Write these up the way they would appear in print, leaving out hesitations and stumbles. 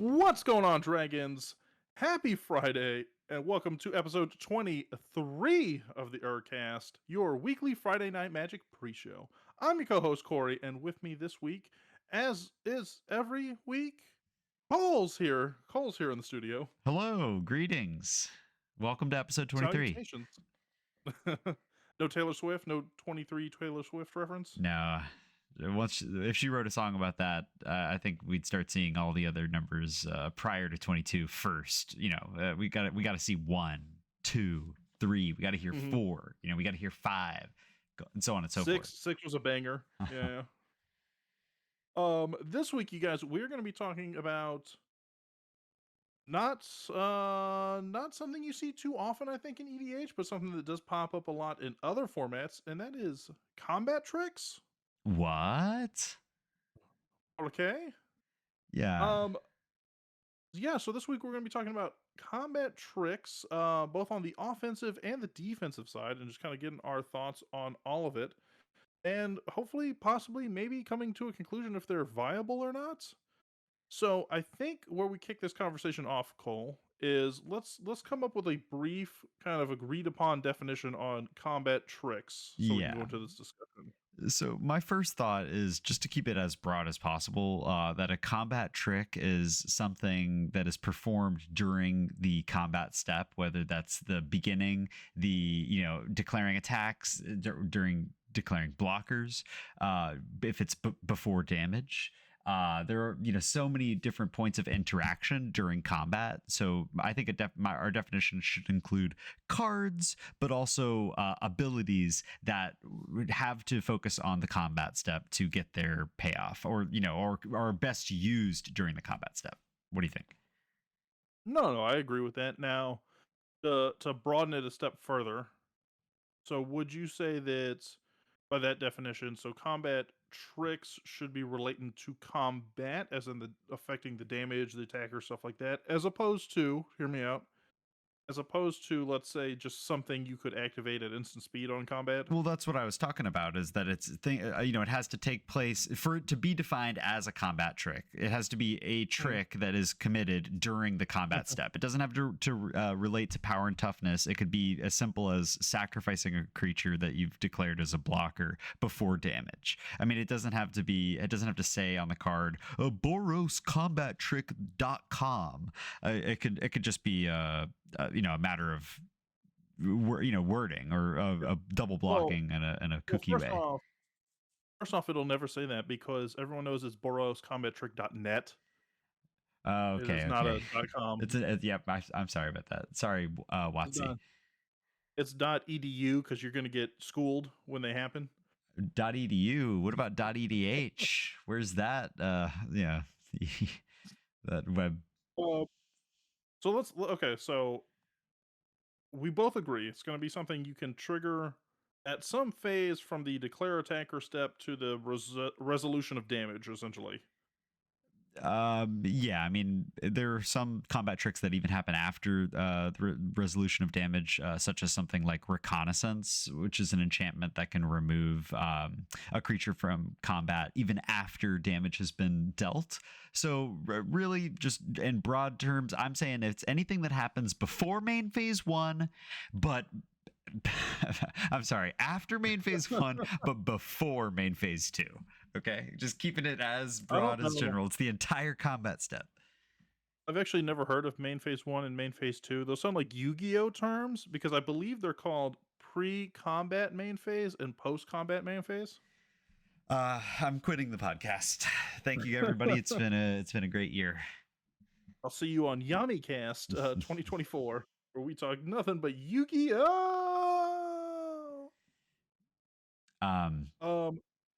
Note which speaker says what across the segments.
Speaker 1: What's going on, dragons? Happy Friday, and welcome to episode 23 of the ERCast, your weekly Friday Night Magic pre-show. I'm your co-host, Cory, and with me this week, as is every week, Cole's here. Cole's here in the studio.
Speaker 2: Hello, greetings. Welcome to episode 23.
Speaker 1: Salutations. No Taylor Swift, no 23 Taylor Swift reference?
Speaker 2: No, if she wrote a song about that, I think we'd start seeing all the other numbers prior to 22 first. We got to see 1, 2, 3. We got to hear 4. We got to hear 5, and so on and so forth.
Speaker 1: Six was a banger. Yeah. This week, you guys, we're going to be talking about not something you see too often, I think, in EDH, but something that does pop up a lot in other formats, and that is combat tricks.
Speaker 2: What?
Speaker 1: Okay.
Speaker 2: Yeah.
Speaker 1: Yeah, so this week we're going to be talking about combat tricks, both on the offensive and the defensive side, and just kind of getting our thoughts on all of it. And hopefully, possibly, maybe coming to a conclusion if they're viable or not. So I think where we kick this conversation off, Cole, is let's come up with a brief, kind of agreed upon definition on combat tricks, so we can go into this discussion.
Speaker 2: So my first thought is just to keep it as broad as possible, that a combat trick is something that is performed during the combat step, whether that's the beginning, declaring attacks, during declaring blockers, if it's before damage. There are so many different points of interaction during combat. So I think our definition should include cards, but also abilities that would have to focus on the combat step to get their payoff, or are best used during the combat step. What do you think?
Speaker 1: No, I agree with that. Now, to broaden it a step further, so would you say that by that definition, so combat tricks should be relating to combat, as in affecting the damage, the attacker, stuff like that, as opposed to, hear me out, as opposed to, let's say, just something you could activate at instant speed on combat?
Speaker 2: Well, that's what I was talking about, is that it has to take place for it to be defined as a combat trick. It has to be a trick that is committed during the combat step. It doesn't have to relate to power and toughness. It could be as simple as sacrificing a creature that you've declared as a blocker before damage. I mean, it doesn't have to say on the card, boroscombattrick.com. It could just be a matter of wording, or a double blocking in a cookie way.
Speaker 1: First off, it'll never say that because everyone knows it's boroscombattrick.net.
Speaker 2: Okay,
Speaker 1: it's not a .com.
Speaker 2: I'm sorry about that. Sorry, Watsy.
Speaker 1: It's .edu because you're going to get schooled when they happen.
Speaker 2: .edu. What about .edh? Where's that? That web.
Speaker 1: So we both agree it's going to be something you can trigger at some phase from the declare attacker step to the resolution of damage, essentially.
Speaker 2: I mean, there are some combat tricks that even happen after the resolution of damage, such as something like Reconnaissance, which is an enchantment that can remove a creature from combat even after damage has been dealt. So really, just in broad terms, I'm saying it's anything that happens before main phase 1, but I'm sorry, after main phase 1, but before main phase 2. Okay, just keeping it as broad as general. It's the entire combat step.
Speaker 1: I've actually never heard of main phase 1 and main phase 2. Those sound like Yu-Gi-Oh terms, because I believe they're called pre-combat main phase and post-combat main phase.
Speaker 2: I'm quitting the podcast. Thank you, everybody. It's been a great year.
Speaker 1: I'll see you on YamiCast 2024, where we talk nothing but Yu-Gi-Oh.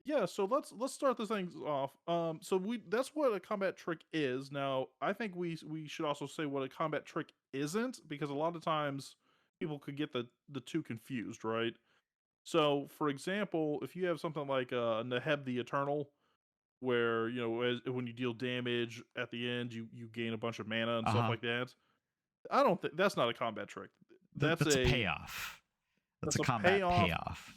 Speaker 1: Yeah, so let's start this thing off. That's what a combat trick is. Now, I think we should also say what a combat trick isn't, because a lot of times people could get the two confused, right? So, for example, if you have something like Neheb the Eternal, where when you deal damage at the end, you gain a bunch of mana and stuff like that. I don't think that's not a combat trick.
Speaker 2: That's a payoff. That's a combat payoff.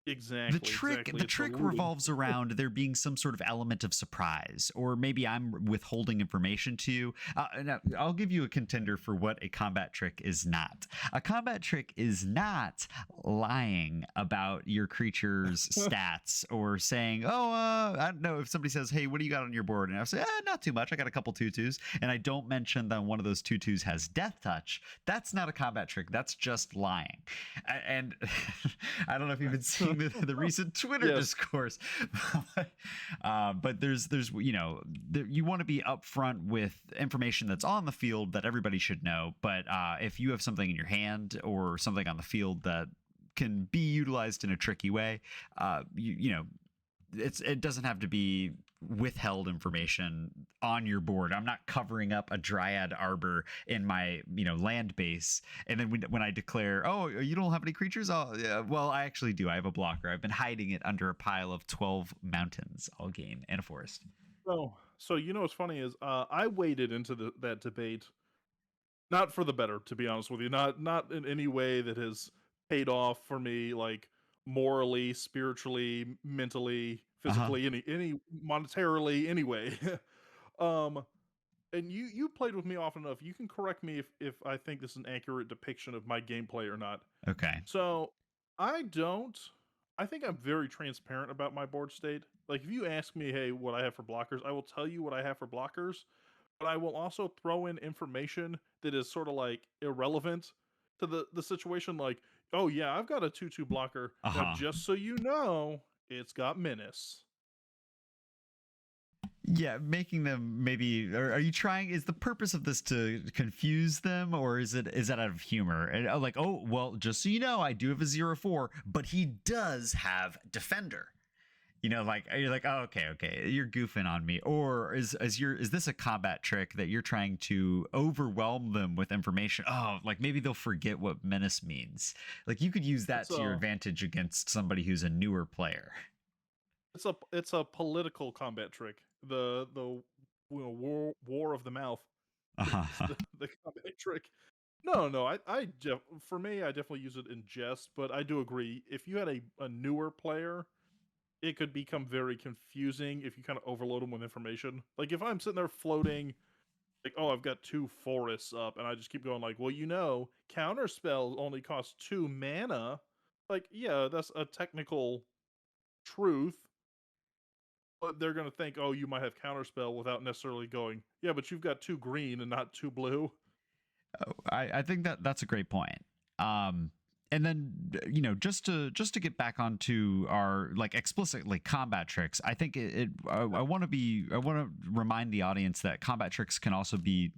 Speaker 2: the
Speaker 1: Exactly,
Speaker 2: trick
Speaker 1: exactly.
Speaker 2: the
Speaker 1: It's
Speaker 2: trick
Speaker 1: eluding.
Speaker 2: revolves around there being some sort of element of surprise, or maybe I'm withholding information to you. And I'll give you a contender for what a combat trick is not. A combat trick is not lying about your creature's stats, or saying, oh, I don't know, if somebody says, hey, what do you got on your board, and I say, not too much, I got a couple tutus, and I don't mention that one of those tutus has death touch. That's not a combat trick, that's just lying. And I don't know if you've been seeing the recent Twitter
Speaker 1: Yes.
Speaker 2: discourse, but there's you want to be upfront with information that's on the field that everybody should know. But if you have something in your hand or something on the field that can be utilized in a tricky way, you know it doesn't have to be withheld information on your board. I'm not covering up a dryad arbor in my land base, and then when I declare, oh, you don't have any creatures, oh yeah, well, I actually do. I have a blocker. I've been hiding it under a pile of 12 mountains all game and a forest.
Speaker 1: So what's funny is I waded into that debate not for the better, to be honest with you. Not in any way that has paid off for me, like morally, spiritually, mentally,
Speaker 2: Uh-huh.
Speaker 1: physically, any monetarily, anyway. um, and you played with me often enough. You can correct me if I think this is an accurate depiction of my gameplay or not.
Speaker 2: Okay.
Speaker 1: So I don't. I think I'm very transparent about my board state. Like if you ask me, hey, what I have for blockers, I will tell you what I have for blockers, but I will also throw in information that is sort of like irrelevant to the situation. Like, oh yeah, I've got a 2/2 blocker now.
Speaker 2: Uh-huh.
Speaker 1: Just so you know, it's got menace.
Speaker 2: Yeah, making them maybe. Are you trying? Is the purpose of this to confuse them, or is that out of humor? And like, oh well, just so you know, I do have a 0/4, but he does have defender. Like you're like, oh, okay, you're goofing on me. Or is this a combat trick that you're trying to overwhelm them with information? Oh, like maybe they'll forget what menace means. Like you could use that
Speaker 1: It's
Speaker 2: to your
Speaker 1: a
Speaker 2: advantage against somebody who's a newer player.
Speaker 1: it's a political combat trick. The war of the mouth is
Speaker 2: Uh-huh.
Speaker 1: the combat trick. No. For me, I definitely use it in jest, but I do agree. If you had a newer player, it could become very confusing if you kind of overload them with information. Like if I'm sitting there floating, like, oh, I've got 2 forests up, and I just keep going like, well, counter spells only cost 2 mana. Like, yeah, that's a technical truth, but they're gonna think, oh, you might have counterspell without necessarily going, yeah, but you've got 2 green and not 2 blue.
Speaker 2: I think that's a great point. And then just to get back onto our like explicitly combat tricks, I think I want to remind the audience that combat tricks can also be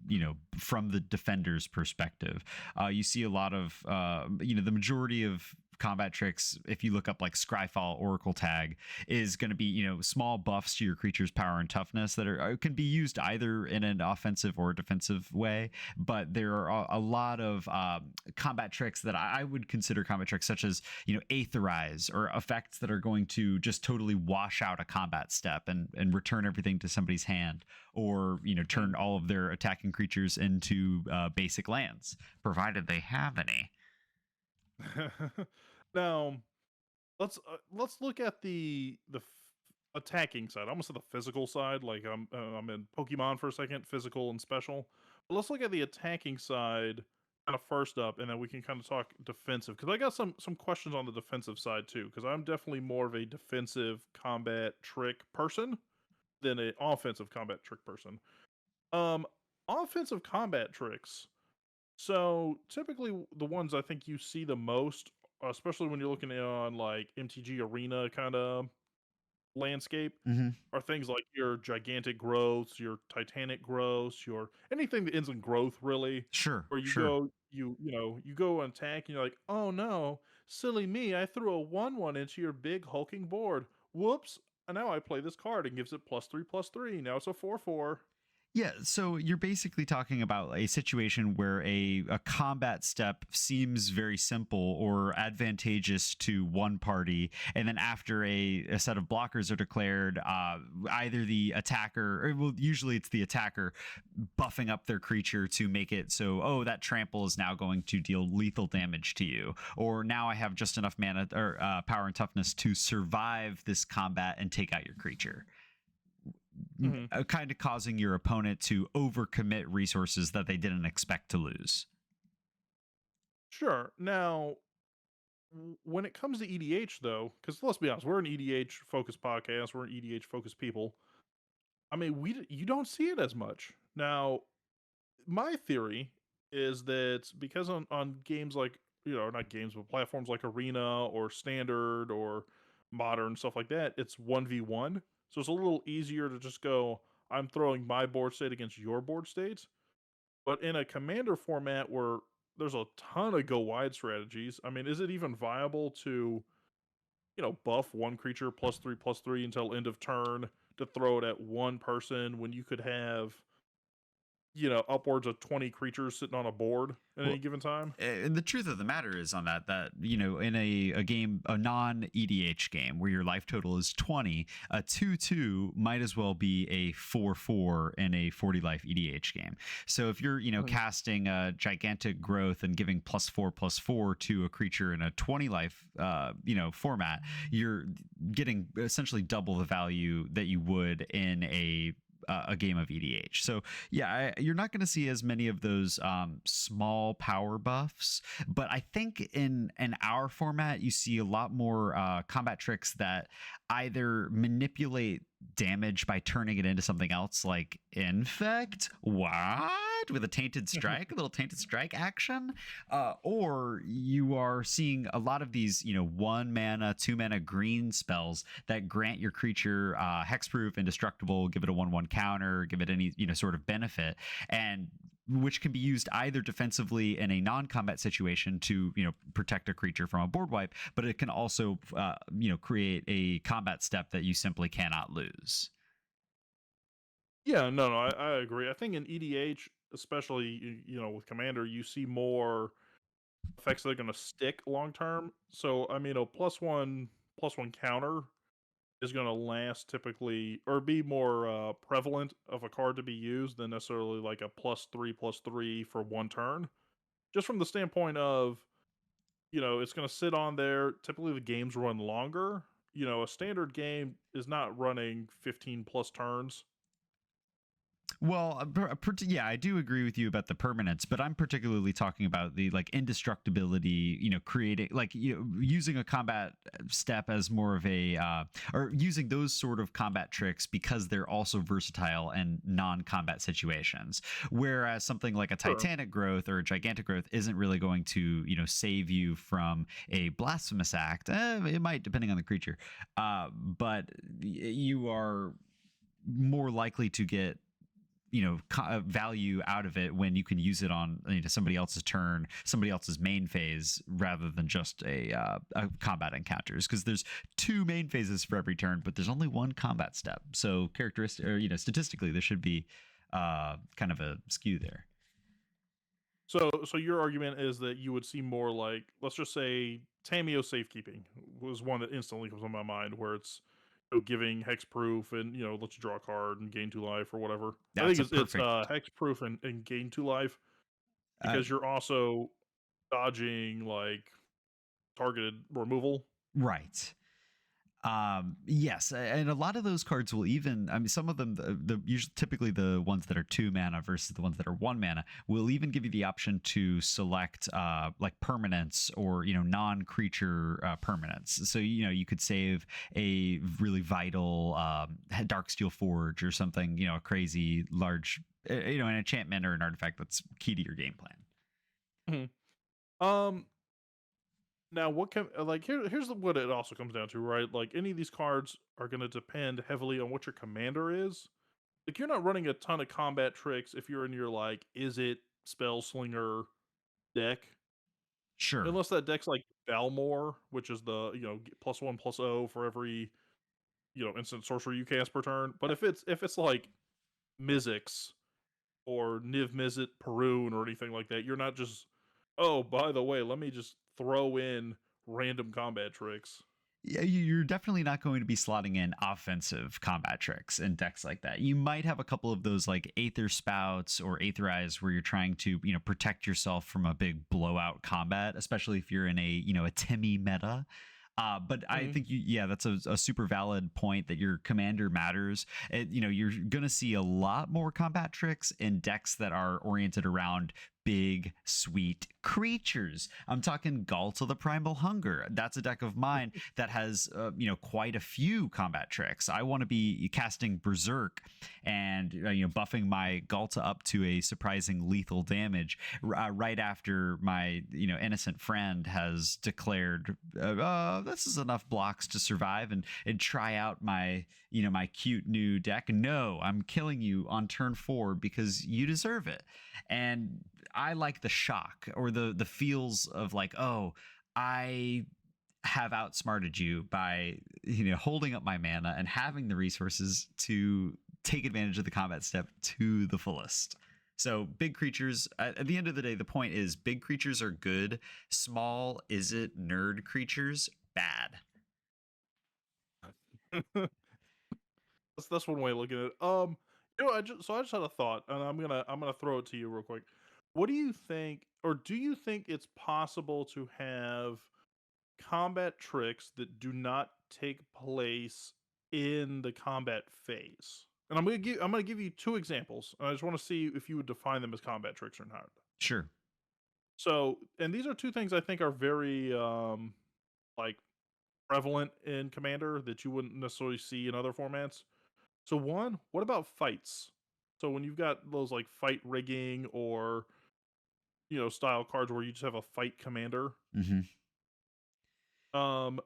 Speaker 2: from the defender's perspective. You see a lot of the majority of combat tricks, if you look up like Scryfall Oracle Tag, is going to be small buffs to your creature's power and toughness that can be used either in an offensive or defensive way. But there are a lot of combat tricks that I would consider combat tricks, such as Aetherize, or effects that are going to just totally wash out a combat step and return everything to somebody's hand, or turn all of their attacking creatures into basic lands, provided they have any.
Speaker 1: Now, let's look at the attacking side. I'm gonna say the physical side. Like I'm in Pokemon for a second, physical and special. But let's look at the attacking side kind of first up, and then we can kind of talk defensive, because I got some questions on the defensive side too. Because I'm definitely more of a defensive combat trick person than an offensive combat trick person. Um, Offensive combat tricks. So typically, the ones I think you see the most, especially when you're looking on like MTG Arena kind of landscape,
Speaker 2: Mm-hmm.
Speaker 1: are things like your gigantic growths, your titanic growths, your anything that ends in growth, really,
Speaker 2: Sure,
Speaker 1: where
Speaker 2: sure.
Speaker 1: you go and attack, and you're like, oh no, silly me, I threw a 1/1 into your big hulking board. Whoops! And now I play this card and gives it +3/+3. Now it's a 4/4.
Speaker 2: Yeah, so you're basically talking about a situation where a combat step seems very simple or advantageous to one party, and then after a set of blockers are declared, either the attacker, or well, usually it's the attacker buffing up their creature to make it so, oh, that trample is now going to deal lethal damage to you, or now I have just enough mana or power and toughness to survive this combat and take out your creature,
Speaker 1: Mhm.
Speaker 2: kind of causing your opponent to overcommit resources that they didn't expect to lose.
Speaker 1: Sure. Now, when it comes to EDH, though, because let's be honest, we're an EDH focused podcast, we're an EDH focused people. I mean, you don't see it as much. Now, my theory is that because on games like, not games but platforms like Arena or Standard or Modern, stuff like that, it's 1v1, so it's a little easier to just go, I'm throwing my board state against your board state. But in a Commander format where there's a ton of go wide strategies, I mean, is it even viable to, buff one creature +3/+3 until end of turn to throw it at one person when you could have, upwards of 20 creatures sitting on a board at any
Speaker 2: Well,
Speaker 1: given time?
Speaker 2: and the truth of the matter is on that in a game, a non EDH game where your life total is 20, a 2/2 might as well be a 4/4 in a 40 life EDH game. So if you're
Speaker 1: Mhm.
Speaker 2: casting a gigantic growth and giving +4/+4 to a creature in a 20 life format, you're getting essentially double the value that you would in a game of EDH. So yeah, you're not going to see as many of those small power buffs, but I think in our format you see a lot more combat tricks that either manipulate damage by turning it into something else, like infect, what, with a tainted strike, a little tainted strike action, or you are seeing a lot of these 1 mana 2 mana green spells that grant your creature hexproof, indestructible, give it a 1/1 counter, give it any sort of benefit, and which can be used either defensively in a non-combat situation to protect a creature from a board wipe, but it can also create a combat step that you simply cannot lose.
Speaker 1: Yeah, no, no, I agree. I think in EDH, especially with Commander, you see more effects that are going to stick long term. So I mean, a +1/+1 counter is going to last typically, or be more prevalent of a card to be used than necessarily like a +3/+3 for one turn. Just from the standpoint of, it's going to sit on there. Typically, the games run longer. A standard game is not running 15 plus turns.
Speaker 2: Well, yeah, I do agree with you about the permanence, but I'm particularly talking about the like indestructibility, creating like using a combat step as more of a or using those sort of combat tricks because they're also versatile in non-combat situations. Whereas something like a
Speaker 1: Sure.
Speaker 2: Titanic growth or a gigantic growth isn't really going to, save you from a blasphemous act. It might, depending on the creature, but you are more likely to get value out of it when you can use it on somebody else's turn, somebody else's main phase, rather than just a combat encounters, because there's two main phases for every turn, but there's only one combat step, so characteristic, or statistically there should be kind of a skew there.
Speaker 1: So your argument is that you would see more like, let's just say, Tameo Safekeeping was one that instantly comes on my mind, where it's, giving hexproof and lets you draw a card and gain 2 life or whatever. I
Speaker 2: That's
Speaker 1: think
Speaker 2: a
Speaker 1: it's
Speaker 2: perfect
Speaker 1: hexproof and gain 2 life,
Speaker 2: uh,
Speaker 1: because you're also dodging like targeted removal.
Speaker 2: right. Yes, and a lot of those cards will even, I mean, some of them, the usually typically the ones that are 2 mana versus the ones that are 1 mana will even give you the option to select like permanents or non-creature permanents. So you could save a really vital Darksteel Forge or something, a crazy large an enchantment or an artifact that's key to your game plan.
Speaker 1: Mhm. Um, Now, what can like here's what it also comes down to, right? Like, any of these cards are going to depend heavily on what your commander is. Like, you're not running a ton of combat tricks if you're in your like, is it spell slinger deck,
Speaker 2: Sure.
Speaker 1: unless that deck's like Valmore, which is the +1/+0 for every instant sorcery you cast per turn. But if it's like Mizzix or Niv Mizzet Perun or anything like that. You're not just, oh, by the way, let me just throw in random combat tricks.
Speaker 2: Yeah, you're definitely not going to be slotting in offensive combat tricks in decks like that. You might have a couple of those like Aether Spouts or Aetherize where you're trying to, protect yourself from a big blowout combat, especially if you're in a Timmy meta. But I think that's a super valid point that your commander matters. You're going to see a lot more combat tricks in decks that are oriented around big, sweet creatures. I'm talking Galt of the Primal Hunger. That's a deck of mine that has, quite a few combat tricks. I want to be casting Berserk and, buffing my Galta up to a surprising lethal damage right after my, innocent friend has declared, this is enough blocks to survive and try out my, my cute new deck. No, I'm killing you on turn 4 because you deserve it. And I like the shock or the feels of like, oh, I have outsmarted you by holding up my mana and having the resources to take advantage of the combat step to the fullest. So big creatures, at the end of the day, the point is big creatures are good. Small, is it nerd creatures? Bad.
Speaker 1: That's one way of looking at it. I just had a thought, and I'm gonna throw it to you real quick. What do you think, or do you think it's possible to have combat tricks that do not take place in the combat phase? And I'm gonna give you 2 examples. And I just want to see if you would define them as combat tricks or not.
Speaker 2: Sure.
Speaker 1: So, and these are 2 things I think are very like prevalent in Commander that you wouldn't necessarily see in other formats. So one, what about fights? So when you've got those like fight rigging or style cards where you just have a fight commander,
Speaker 2: Mm-hmm.
Speaker 1: um,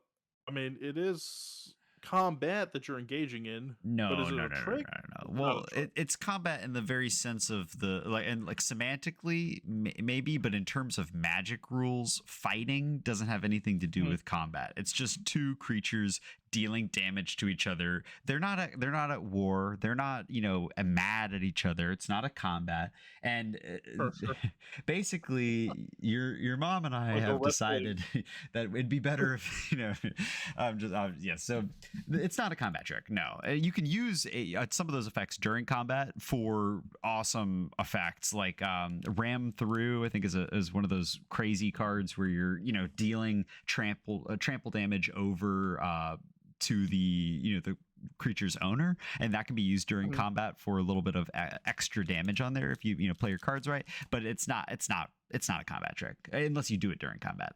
Speaker 1: I mean it is combat that you're engaging in, but
Speaker 2: No,
Speaker 1: is it
Speaker 2: no,
Speaker 1: a
Speaker 2: no, no,
Speaker 1: trick?
Speaker 2: no, no.
Speaker 1: It's not a
Speaker 2: Well,
Speaker 1: trick.
Speaker 2: it's combat in the very sense of the like, and like semantically, maybe, but in terms of magic rules, fighting doesn't have anything to do
Speaker 1: Mhm.
Speaker 2: with combat. It's just two creatures dealing damage to each other. They're not at war. They're not mad at each other. It's not a combat. And
Speaker 1: Sure, sure.
Speaker 2: basically, your mom and I
Speaker 1: Like a
Speaker 2: have
Speaker 1: wrestling.
Speaker 2: decided that it'd be better if yeah. So it's not a combat trick. No, you can use some of those effects during combat for awesome effects, like Ram Through. I think is one of those crazy cards where you're dealing trample damage over to the creature's owner, and that can be used during
Speaker 1: Mhm.
Speaker 2: combat for a little bit of extra damage on there if you play your cards right. But it's not a combat trick unless you do it during combat.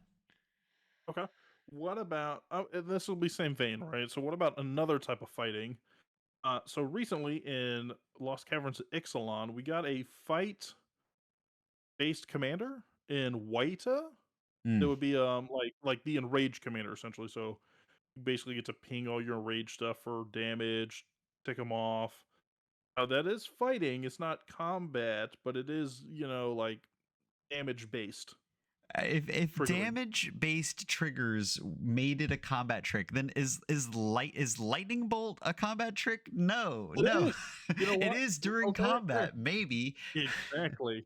Speaker 1: Okay. What about? And this will be same vein, right? So what about another type of fighting? So recently in Lost Caverns of Ixalan, we got a fight based commander in Waita. It
Speaker 2: Mm.
Speaker 1: would be like the enraged commander essentially. So you basically get to ping all your enraged stuff for damage, tick them off. Now that is fighting. It's not combat, but it is like damage based
Speaker 2: If
Speaker 1: triggering.
Speaker 2: damage based triggers made it a combat trick, then is lightning bolt a combat trick? No,
Speaker 1: It
Speaker 2: no.
Speaker 1: is. You know
Speaker 2: It
Speaker 1: what?
Speaker 2: is during
Speaker 1: Okay. Yeah.
Speaker 2: combat, maybe,
Speaker 1: Exactly.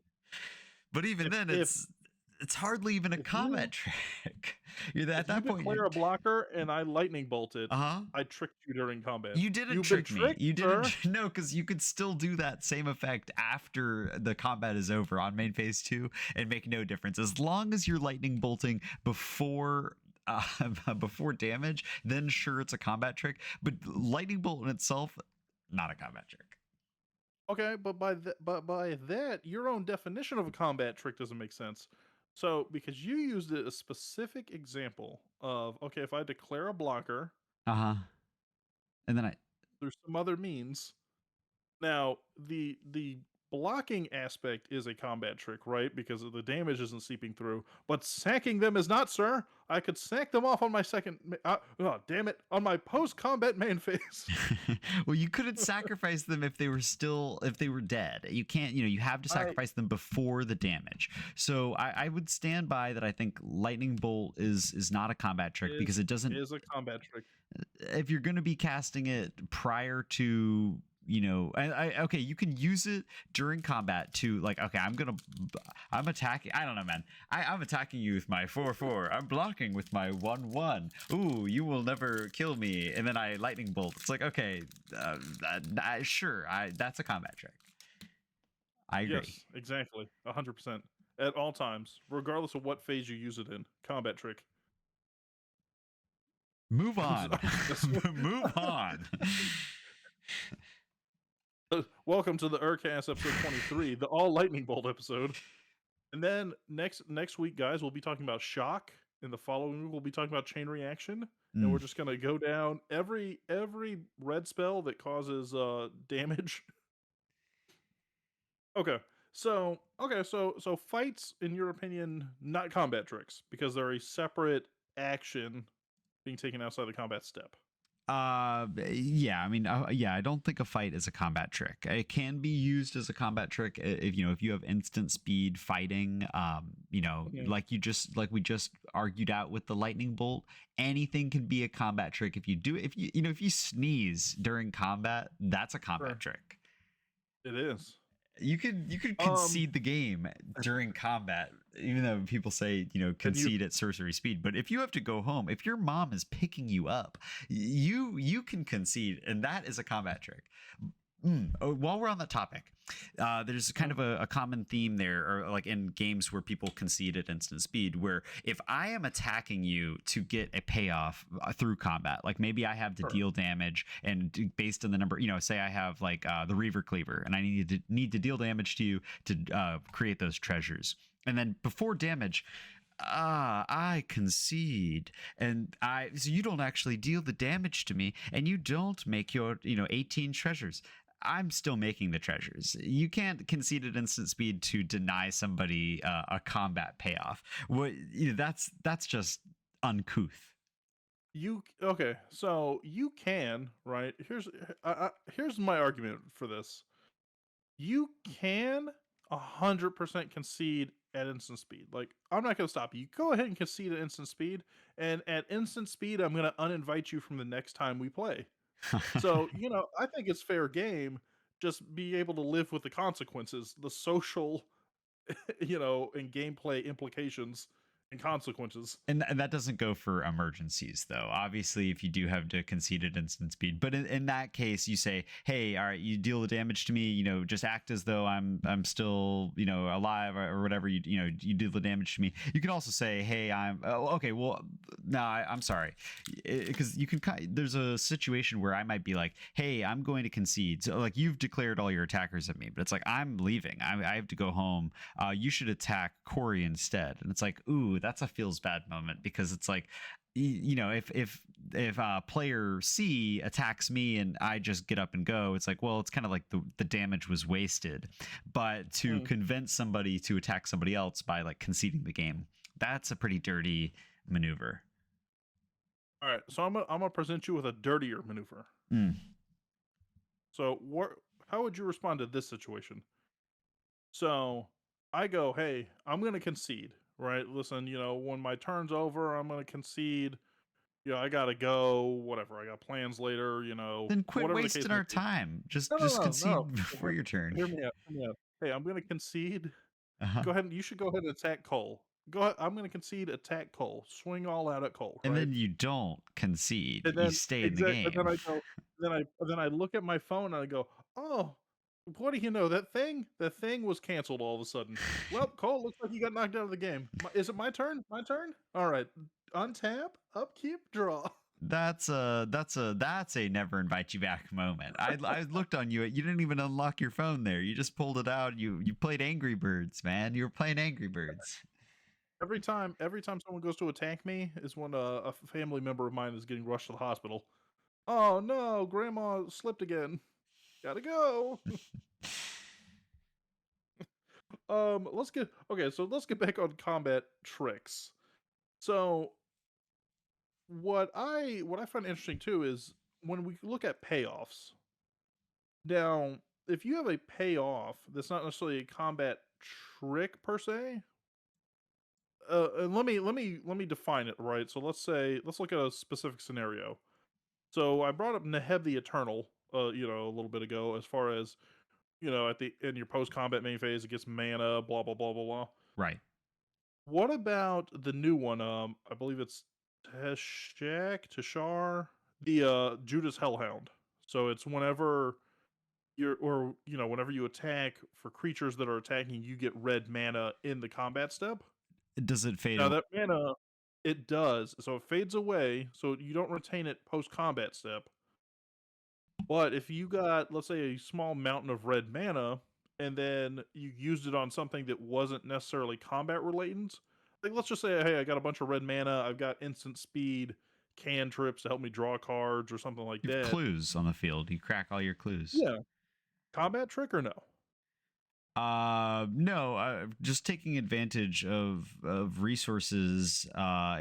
Speaker 2: but even
Speaker 1: If
Speaker 2: then,
Speaker 1: if
Speaker 2: it's hardly even a
Speaker 1: if you
Speaker 2: combat trick. You're at
Speaker 1: if you
Speaker 2: that point.
Speaker 1: declare a blocker and I lightning bolt it,
Speaker 2: Uh-huh.
Speaker 1: I tricked you during combat.
Speaker 2: You didn't
Speaker 1: You've been
Speaker 2: trick me.
Speaker 1: tricked,
Speaker 2: You didn't
Speaker 1: sir.
Speaker 2: no, because you could still do that same effect after the combat is over on main phase 2 and make no difference as long as you're lightning bolting before before damage. Then sure, it's a combat trick, but lightning bolt in itself, not a combat trick.
Speaker 1: Okay, but by that, your own definition of a combat trick doesn't make sense. So because you used a specific example of okay, if I declare a blocker
Speaker 2: Uh huh. And then
Speaker 1: through some other means. Now, the blocking aspect is a combat trick, right? Because the damage isn't seeping through. But sacking them is not, sir. I could sack them off on my oh, damn it, on my post-combat main phase.
Speaker 2: well, you couldn't sacrifice them if they were dead. You can't, you have to
Speaker 1: I
Speaker 2: sacrifice them before the damage. So I would stand by that. I think lightning bolt is not a combat trick because it doesn't.
Speaker 1: is a combat trick.
Speaker 2: If you're going to be casting it prior to okay, you can use it during combat to like, okay, I'm attacking. I don't know, man. I'm attacking you with my 4/4. I'm blocking with my 1/1. Ooh, you will never kill me. And then I lightning bolt. It's like, okay, sure, that's a combat trick. I agree.
Speaker 1: Yes, exactly. 100%. At all times, regardless of what phase you use it in. Combat trick.
Speaker 2: Move
Speaker 1: I'm s
Speaker 2: on.
Speaker 1: I'm just
Speaker 2: Move on.
Speaker 1: Welcome to the ErCast episode 23, the all lightning bolt episode. And then next week, guys, we'll be talking about shock. In the following week, we'll be talking about chain reaction. And we're
Speaker 2: Mm.
Speaker 1: just gonna go down every red spell that causes damage. Okay, so fights, in your opinion, not combat tricks, because they're a separate action being taken outside the combat step.
Speaker 2: Yeah, I mean, yeah, I don't think a fight is a combat trick. It can be used as a combat trick if if you have instant speed fighting.
Speaker 1: Mhm.
Speaker 2: Like we just argued out with the lightning bolt. Anything can be a combat trick if you do it. If you sneeze during combat, that's a combat
Speaker 1: Sure.
Speaker 2: trick.
Speaker 1: It is.
Speaker 2: You could
Speaker 1: Um,
Speaker 2: concede the game during combat, even though people say
Speaker 1: and you
Speaker 2: concede at sorcery speed. But if you have to go home, if your mom is picking you up, you can concede, and that is a combat trick. While we're on that topic, there's kind
Speaker 1: Mhm.
Speaker 2: of a common theme there, or like in games where people concede at instant speed, where if I am attacking you to get a payoff through combat, like maybe I have to
Speaker 1: Sure.
Speaker 2: deal damage, and based on the number, say I have like the Reaver Cleaver, and I need to deal damage to you to create those treasures, and then before damage. I concede, and so you don't actually deal the damage to me, and you don't make your 18 treasures. I'm still making the treasures. You can't concede at instant speed to deny somebody a combat payoff. What that's just uncouth.
Speaker 1: Okay, so you can, right? Here's my argument for this. You can 100% concede at instant speed. Like, I'm not going to stop you. Go ahead and concede at instant speed, and at instant speed, I'm going to uninvite you from the next time we play. So, I think it's fair game. Just be able to live with the consequences, the social, and gameplay implications and consequences.
Speaker 2: And that doesn't go for emergencies, though. Obviously, if you do have to concede at instant speed, but in that case, you say, "Hey, all right, you deal the damage to me. Just act as though I'm still alive or whatever. You do the damage to me." You can also say, "Hey, okay. Well, no, I'm sorry," because you can. There's a situation where I might be like, "Hey, I'm going to concede." So like you've declared all your attackers at me, but it's like I'm leaving. I have to go home. You should attack Cory instead. And it's like, ooh, that's a feels bad moment, because it's like, if player C attacks me and I just get up and go, it's like, well, it's kind of like the damage was wasted. But to
Speaker 1: Mm.
Speaker 2: convince somebody to attack somebody else by like conceding the game, that's a pretty dirty maneuver.
Speaker 1: All right, so I'm gonna present you with a dirtier maneuver.
Speaker 2: Mm.
Speaker 1: So, how would you respond to this situation? So I go, hey, I'm going to concede, right? Listen, when my turn's over, I'm going to concede. I got to go, whatever. I got plans later,
Speaker 2: Then quit
Speaker 1: whatever the case
Speaker 2: wasting
Speaker 1: may
Speaker 2: our
Speaker 1: be.
Speaker 2: time. Just
Speaker 1: No, no,
Speaker 2: just
Speaker 1: no, no.
Speaker 2: concede before your turn.
Speaker 1: Hear me out. Hear me out. Hey, I'm going to concede.
Speaker 2: Uh-huh.
Speaker 1: Go ahead. You should go ahead and attack Cole. Go ahead. I'm going to concede, attack Cole. Swing all out at Cole,
Speaker 2: And
Speaker 1: right?
Speaker 2: then you don't concede.
Speaker 1: And
Speaker 2: You
Speaker 1: then,
Speaker 2: stay in the
Speaker 1: exact. And then
Speaker 2: game.
Speaker 1: I go, then I look at my phone and I go, oh, what do you know? That thing was canceled all of a sudden. Well, Cole, looks like you got knocked out of the game. Is it my turn? My turn? All right. Untap, upkeep, draw.
Speaker 2: That's a never invite you back moment. I looked on you. You didn't even unlock your phone there. You just pulled it out. You played Angry Birds, man. You were playing Angry Birds.
Speaker 1: Every time someone goes to attack me is when a family member of mine is getting rushed to the hospital. Oh no, grandma slipped again. Gotta go. So let's get back on combat tricks. So what I find interesting too is when we look at payoffs. Now, if you have a payoff that's not necessarily a combat trick per se, and let me define it right. So let's look at a specific scenario. So I brought up Neheb the Eternal a little bit ago, as far as at the in your post combat main phase, it gets mana, blah blah blah blah blah.
Speaker 2: Right.
Speaker 1: What about the new one? I believe it's Tashar, the Judas Hellhound. So it's whenever whenever you attack for creatures that are attacking, you get red mana in the combat step.
Speaker 2: Does it fade
Speaker 1: Now
Speaker 2: away?
Speaker 1: that mana, it does. So it fades away, so you don't retain it post combat step. But if you got, let's say, a small mountain of red mana, and then you used it on something that wasn't necessarily combat related, like let's just say, hey, I got a bunch of red mana, I've got instant speed, cantrips to help me draw cards or something like
Speaker 2: You have
Speaker 1: that.
Speaker 2: clues on the field. You crack all your clues.
Speaker 1: Yeah, combat trick or no?
Speaker 2: No, just taking advantage of resources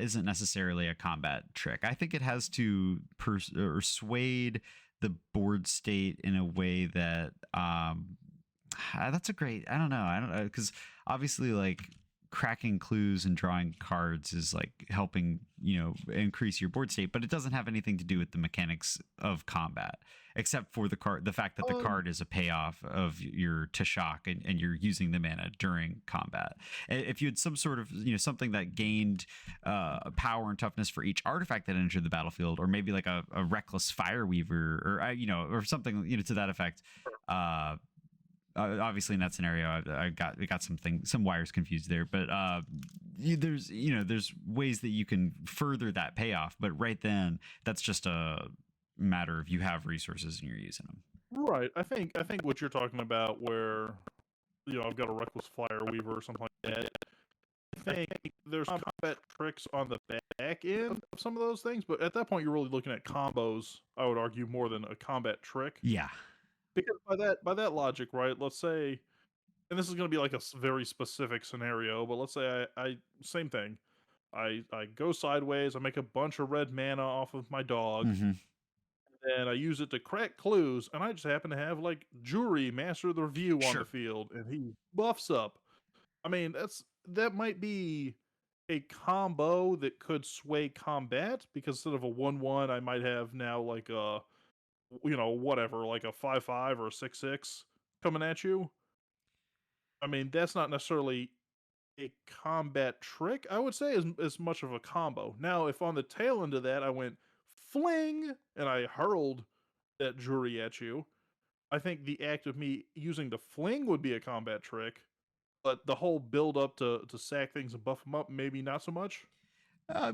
Speaker 2: isn't necessarily a combat trick. I think it has to persuade the board state in a way that that's a great. I don't know, because obviously, like, cracking clues and drawing cards is like helping increase your board state, but it doesn't have anything to do with the mechanics of combat, except for the fact that the
Speaker 1: Um,
Speaker 2: card is a payoff of your Tashak, and you're using the mana during combat. If you had some sort of something that gained power and toughness for each artifact that entered the battlefield, or maybe like a reckless Fireweaver, or or something to that effect. uh Obviously in that scenario I got some wires confused there, but there's ways that you can further that payoff, but right then that's just a matter of you have resources and you're using them.
Speaker 1: right. I think what you're talking about, where I've got a reckless flyer weaver or something like that. I think there's combat tricks on the back end of some of those things, but at that point you're really looking at combos. I would argue more than a combat trick,
Speaker 2: Yeah.
Speaker 1: because by that logic, right? Let's say, and this is going to be like a very specific scenario, but let's say I same thing. I go sideways. I make a bunch of red mana off of my dog,
Speaker 2: Hmm.
Speaker 1: and I use it to crack clues. And I just happen to have like Jury, Master of the Review, on the
Speaker 2: Sure.
Speaker 1: field, and he buffs up. I mean, that might be a combo that could sway combat, because instead of a 1/1, I might have now like a whatever, like a 5/5 or a 6/6 coming at you. I mean, that's not necessarily a combat trick, I would say, as much of a combo. Now, if on the tail end of that I went fling and I hurled that jury at you, I think the act of me using the fling would be a combat trick, but the whole build up to sack things and buff them up, maybe not so much.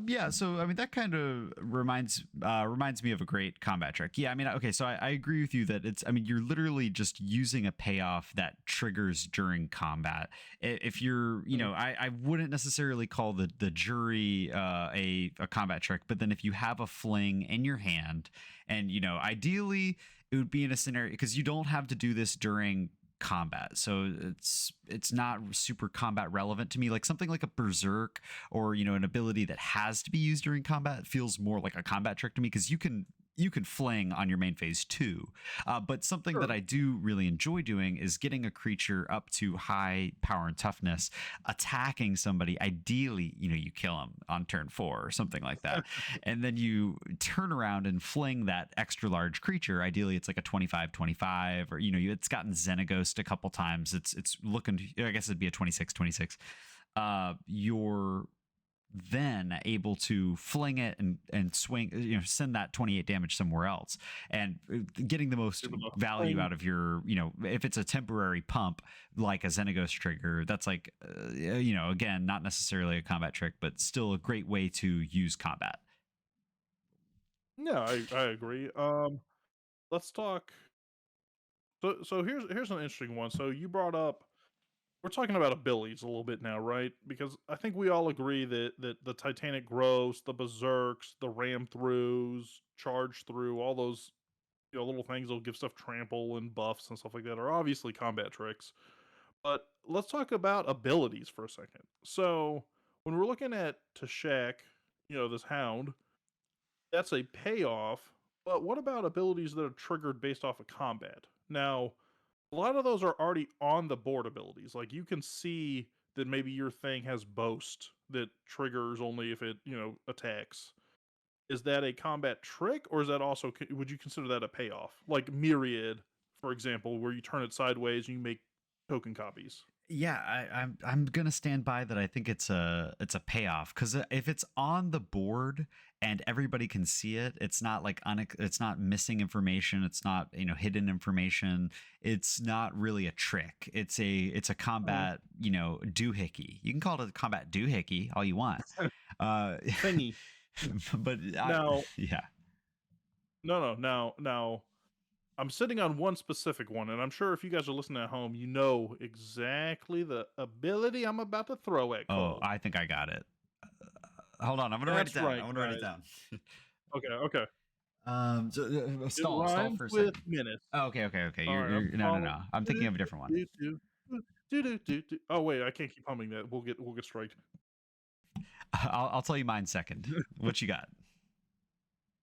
Speaker 2: Yeah, so I mean that kind of reminds me of a great combat trick. Yeah, I mean, okay, so I agree with you that I mean, you're literally just using a payoff that triggers during combat. If you're,
Speaker 1: Mm.
Speaker 2: I wouldn't necessarily call the jury a combat trick, but then if you have a fling in your hand, and ideally it would be in a scenario, because you don't have to do this during combat, so it's not super combat relevant to me. Like something like a berserk, or an ability that has to be used during combat, feels more like a combat trick to me, because you can fling on your main phase too. But something that
Speaker 1: Sure.
Speaker 2: I do really enjoy doing is getting a creature up to high power and toughness, attacking somebody. Ideally, you kill them on turn 4 or something like that. And then you turn around and fling that extra large creature. Ideally, it's like a 25/25, or it's gotten Xenaghost a couple times. It's looking, I guess it'd be a 26/26. You're then able to fling it and swing, send that 28 damage somewhere else, and getting the most
Speaker 1: Able to
Speaker 2: value
Speaker 1: fling.
Speaker 2: out of your, if it's a temporary pump like a Xenaghost trigger, that's like, again, not necessarily a combat trick, but still a great way to use combat.
Speaker 1: Yeah, I agree. Let's talk. So here's an interesting one. So you brought up, we're talking about abilities a little bit now, right? Because I think we all agree that the Titanic Growths, the Berserks, the Ram Throughs, Charge Through, all those little things that'll give stuff trample and buffs and stuff like that are obviously combat tricks. But let's talk about abilities for a second. So when we're looking at Tashak, this Hound, that's a payoff. But what about abilities that are triggered based off of combat? Now, a lot of those are already on the board abilities. Like you can see that maybe your thing has boast that triggers only if it attacks. is that a combat trick, or is that also would you consider that a payoff? Like Myriad, for example, where you turn it sideways and you make token copies.
Speaker 2: Yeah, I'm gonna stand by that. I think it's a payoff because if it's on the board and everybody can see it, it's not like it's not missing information. It's not hidden information. It's not really a trick. It's a
Speaker 1: Mm.
Speaker 2: combat doohickey. You can call it a combat doohickey all you want. Uh,
Speaker 1: Thingy.
Speaker 2: but
Speaker 1: Now,
Speaker 2: yeah.
Speaker 1: no, now, I'm sitting on one specific one, and I'm sure if you guys are listening at home, you know exactly the ability I'm about to throw at
Speaker 2: Oh,
Speaker 1: Cole.
Speaker 2: I think I got it. Hold on, I'm gonna write it
Speaker 1: That's
Speaker 2: down.
Speaker 1: right,
Speaker 2: I'm gonna write it
Speaker 1: guys.
Speaker 2: down.
Speaker 1: Okay, okay. It
Speaker 2: Stall
Speaker 1: rhymes
Speaker 2: for a
Speaker 1: with
Speaker 2: second.
Speaker 1: menace.
Speaker 2: Oh, okay.
Speaker 1: All right, I'm
Speaker 2: You're no, no,
Speaker 1: calling.
Speaker 2: no. I'm thinking of a different one.
Speaker 1: Oh wait, I can't keep humming that. We'll get striked.
Speaker 2: I'll tell you mine second. What you got?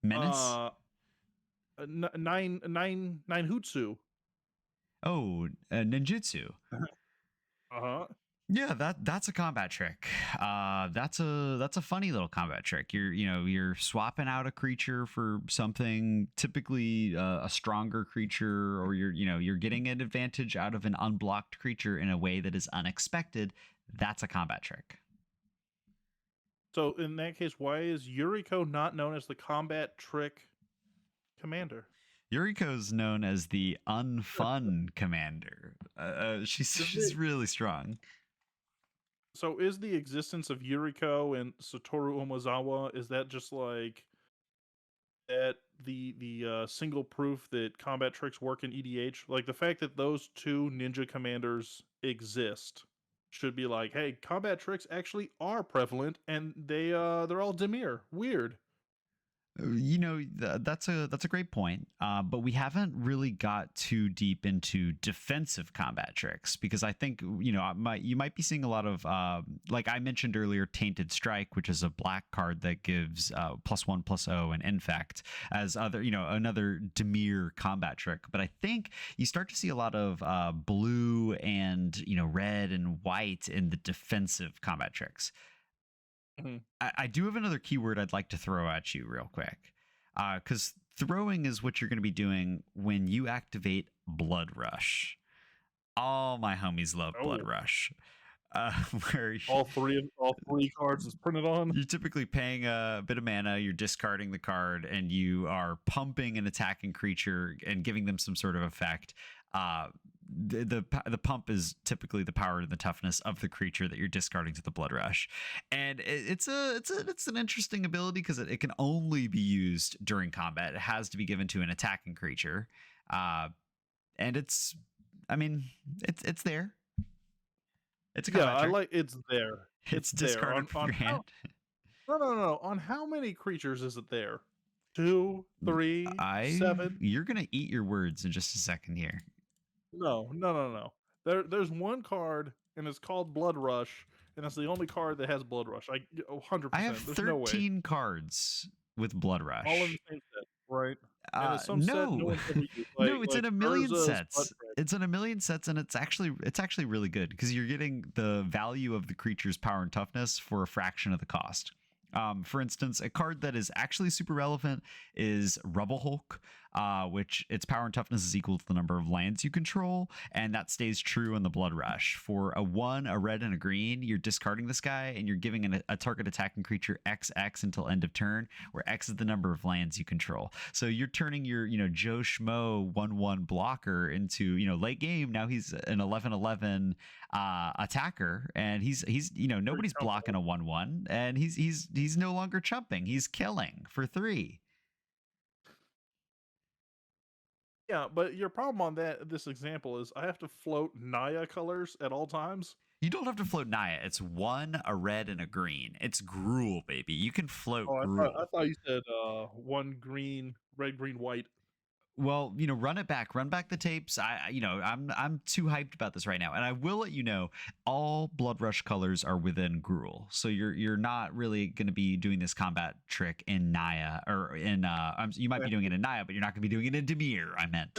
Speaker 2: Menace?
Speaker 1: Uh, nine Hutsu.
Speaker 2: Oh, ninjutsu.
Speaker 1: Uh-huh.
Speaker 2: Yeah, that's a combat trick. That's a funny little combat trick. You're swapping out a creature for something typically a stronger creature, or you're getting an advantage out of an unblocked creature in a way that is unexpected. That's a combat trick.
Speaker 1: So in that case, why is Yuriko not known as the combat trick commander?
Speaker 2: Yuriko's known as the unfun commander.
Speaker 1: Is
Speaker 2: She's
Speaker 1: it
Speaker 2: really strong.
Speaker 1: so? Is the existence of Yuriko and Satoru Omazawa, is that just like that the single proof that combat tricks work in EDH? Like the fact that those two ninja commanders exist should be like, hey, combat tricks actually are prevalent, and they're all Demir. Weird.
Speaker 2: That's a great point, but we haven't really got too deep into defensive combat tricks because I think you might be seeing a lot of like I mentioned earlier, Tainted Strike, which is a black card that gives +1/+0 and infect as other another Demir combat trick. But I think you start to see a lot of blue and red and white in the defensive combat tricks.
Speaker 1: Mhm.
Speaker 2: I do have another keyword I'd like to throw at you real quick. Because throwing is what you're going to be doing when you activate Blood Rush. All my homies love Blood
Speaker 1: Oh,
Speaker 2: Rush. Uh, where
Speaker 1: all three cards is printed on.
Speaker 2: you're typically paying a bit of mana, you're discarding the card, and you are pumping an attacking creature and giving them some sort of effect. Uh, the pump is typically the power and the toughness of the creature that you're discarding to the blood rush, and it's an interesting ability because it can only be used during combat. It has to be given to an attacking creature, uh, and I mean, it's there. It's a
Speaker 1: Yeah,
Speaker 2: combat
Speaker 1: I
Speaker 2: trick.
Speaker 1: like it's there.
Speaker 2: It's
Speaker 1: It's there.
Speaker 2: discarded from
Speaker 1: On
Speaker 2: your
Speaker 1: how
Speaker 2: hand.
Speaker 1: no. On how many creatures is it there? 2, 3,
Speaker 2: I
Speaker 1: 7?
Speaker 2: You're gonna eat your words in just a second here.
Speaker 1: No. There's one card, and it's called Blood Rush, and that's the only card that has Blood Rush. 100%.
Speaker 2: I have
Speaker 1: There's no way.
Speaker 2: 13 cards with Blood
Speaker 1: All in the
Speaker 2: Rush.
Speaker 1: same set, right? And it's some set no
Speaker 2: No,
Speaker 1: one's ever used,
Speaker 2: no, it's
Speaker 1: like
Speaker 2: in a million
Speaker 1: Urza's Butt
Speaker 2: sets.
Speaker 1: Trick.
Speaker 2: It's in a million sets, and it's actually really good because you're getting the value of the creature's power and toughness for a fraction of the cost. For instance, a card that is actually super relevant is Rubble Hulk, which its power and toughness is equal to the number of lands you control, and that stays true in the Blood Rush. For a 1, a red, and a green, you're discarding this guy, and you're giving a target attacking creature XX until end of turn, where X is the number of lands you control. So you're turning your Joe Schmo 1/1 blocker into late game. Now he's an 11/11 attacker, and he's
Speaker 1: Pretty
Speaker 2: nobody's blocking
Speaker 1: comfortable.
Speaker 2: a 1/1, and he's no longer chumping. He's killing for 3.
Speaker 1: Yeah, but your problem on this example is I have to float Naya colors at all times.
Speaker 2: You don't have to float Naya. It's 1, a red, and a green. It's Gruul, baby. You can float
Speaker 1: Oh, I
Speaker 2: Gruul.
Speaker 1: thought you said, 1 green, red, green, white.
Speaker 2: Well, run back the tapes. I'm too hyped about this right now, and I will let you know all Blood Rush colors are within Gruul, so you're not really going to be doing this combat trick in Naya or in you might be doing it in Naya, but you're not going to be doing it in Demir. I meant.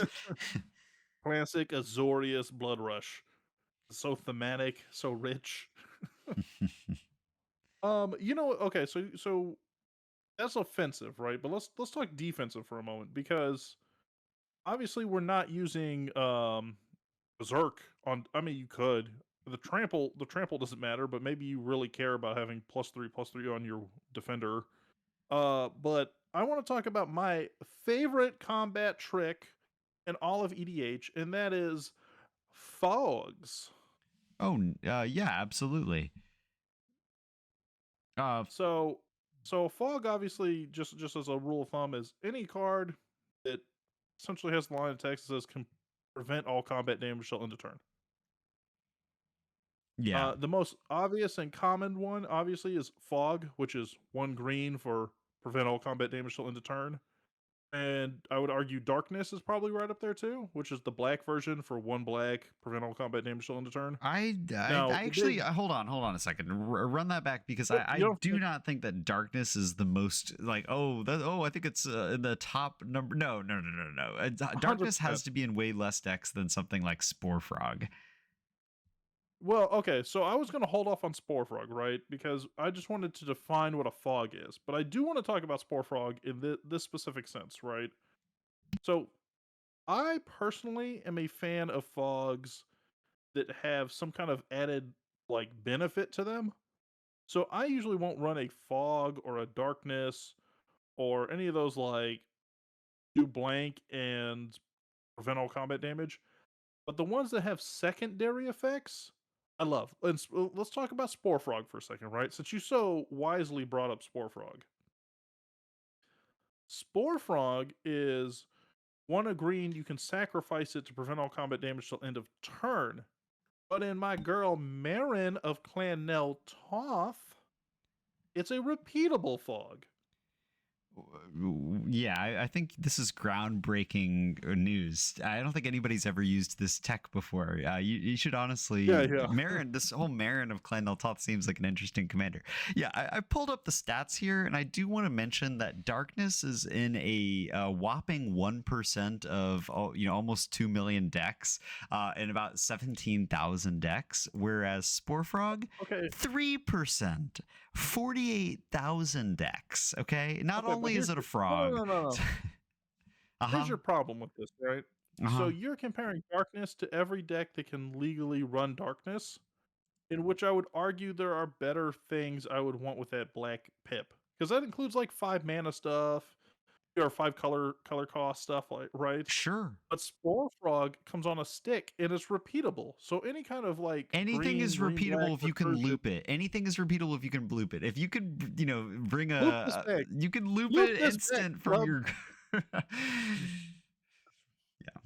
Speaker 1: Classic Azorius Blood Rush. So thematic, so rich. Okay, so that's offensive, right? But let's talk defensive for a moment because obviously we're not using berserk on. I mean, you could. The trample doesn't matter, but maybe you really care about having +3/+3 on your defender. But I want to talk about my favorite combat trick in all of EDH, and that is fogs.
Speaker 2: Oh, yeah, absolutely. Uh,
Speaker 1: So, so fog obviously just as a rule of thumb is any card that essentially has the line of text that says can prevent all combat damage till end of turn.
Speaker 2: yeah.
Speaker 1: The most obvious and common one obviously is fog, which is 1 green for prevent all combat damage till end of turn. And I would argue darkness is probably right up there too, which is the black version for 1 black, prevent all combat damage till end of turn. Now
Speaker 2: I
Speaker 1: the
Speaker 2: actually
Speaker 1: big
Speaker 2: hold on a second. Run that back because I
Speaker 1: you don't
Speaker 2: do not think that darkness is the most like I think it's in the top number. No, no, no, no, no.
Speaker 1: hundred
Speaker 2: Darkness has
Speaker 1: percent.
Speaker 2: to be in way less decks than something like Spore Frog.
Speaker 1: Well, okay, so I was gonna hold off on Spore Frog, right? Because I just wanted to define what a fog is. But I do want to talk about Spore Frog in this specific sense, right? So I personally am a fan of fogs that have some kind of added like benefit to them. So I usually won't run a fog or a darkness or any of those like do blank and prevent all combat damage. But the ones that have secondary effects, I love. And let's talk about Spore Frog for a second, right? Since you so wisely brought up Spore Frog. Spore Frog is 1 green, you can sacrifice it to prevent all combat damage till end of turn. But in my girl Marin of Clan Nell Toth, it's a repeatable fog.
Speaker 2: Yeah, I think this is groundbreaking news. I don't think anybody's ever used this tech before. You should
Speaker 1: Yeah,
Speaker 2: honestly,
Speaker 1: yeah.
Speaker 2: Marin, this whole Marin of Clan Toth seems like an interesting commander. Yeah, I pulled up the stats here, and I do want to mention that Darkness is in a whopping 1% of almost 2 million decks, in about 17,000 decks, whereas Spore Frog,
Speaker 1: Okay,
Speaker 2: 3%. 48,000 decks. Okay. Not
Speaker 1: okay, but
Speaker 2: only is
Speaker 1: here's
Speaker 2: it a
Speaker 1: no, no,
Speaker 2: frog.
Speaker 1: no, no, no.
Speaker 2: uh
Speaker 1: Here's
Speaker 2: huh.
Speaker 1: your problem with this, right?
Speaker 2: Uh
Speaker 1: So
Speaker 2: huh.
Speaker 1: you're comparing darkness to every deck that can legally run darkness, in which I would argue there are better things I would want with that black pip. Because that includes like 5 mana stuff, or 5 color cost stuff, like right?
Speaker 2: Sure.
Speaker 1: But Spore Frog comes on a stick and it's repeatable. So any kind of like
Speaker 2: Anything
Speaker 1: green,
Speaker 2: is
Speaker 1: green, black
Speaker 2: repeatable if you can
Speaker 1: recursion,
Speaker 2: loop it. Anything is repeatable if you can loop it. If you could, bring
Speaker 1: loop this back.
Speaker 2: you can loop
Speaker 1: Loop
Speaker 2: it
Speaker 1: this back,
Speaker 2: instant from
Speaker 1: scrub.
Speaker 2: your. Yeah.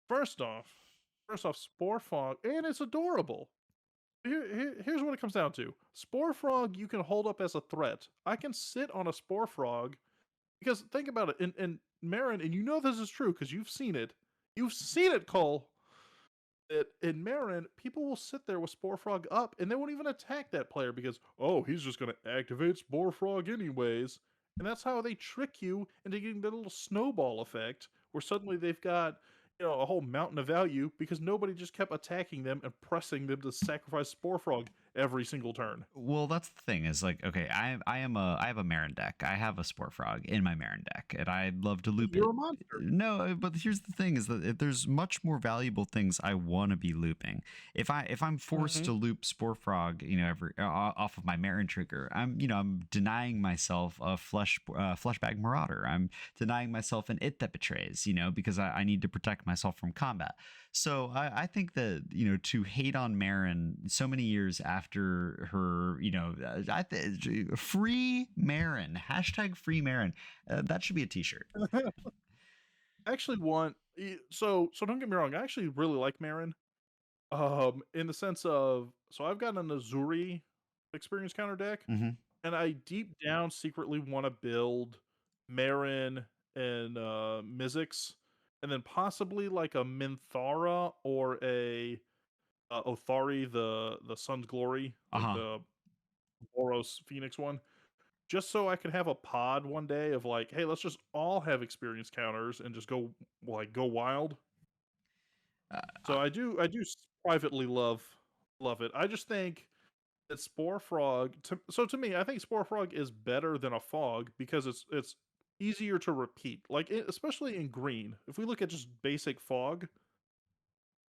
Speaker 1: First off, Spore Frog, and it's adorable. Here's what it comes down to. Spore Frog you can hold up as a threat. I can sit on a Spore Frog because think about it, in Marin, and you know this is true because you've seen it. You've seen it, Cole. That in Marin, people will sit there with Spore Frog up and they won't even attack that player because, oh, he's just going to activate Spore Frog anyways. And that's how they trick you into getting the little snowball effect where suddenly they've got, a whole mountain of value because nobody just kept attacking them and pressing them to sacrifice Spore Frog every single turn.
Speaker 2: Well, that's the thing is like, okay, I have a Marin deck. I have a Spore Frog in my Marin deck, and I'd love to loop it.
Speaker 1: You're a monster.
Speaker 2: No, but here's the thing: is that if there's much more valuable things I want to be looping. If I'm forced
Speaker 1: Hmm.
Speaker 2: to loop Spore Frog, every off of my Marin trigger, I'm denying myself a fleshbag Marauder. I'm denying myself an It that betrays, because I need to protect myself from combat. So I think that to hate on Marin so many years after her, free Marin #free Marin, that should be a T-shirt.
Speaker 1: I actually want so don't get me wrong, I actually really like Marin. In the sense of so I've got an Azuri experience counter deck,
Speaker 2: Hmm.
Speaker 1: and I deep down secretly want to build Marin and Mizzix, and then possibly like a Minthara or a Othari, the Sun's Glory,
Speaker 2: Uh
Speaker 1: like
Speaker 2: huh.
Speaker 1: the Boros Phoenix one, just so I could have a pod one day of like, hey, let's just all have experience counters and just go wild.
Speaker 2: Uh,
Speaker 1: So I do privately love it. I just think that Spore Frog to me, I think Spore Frog is better than a Fog because it's easier to repeat. Like, especially in green. If we look at just basic Fog,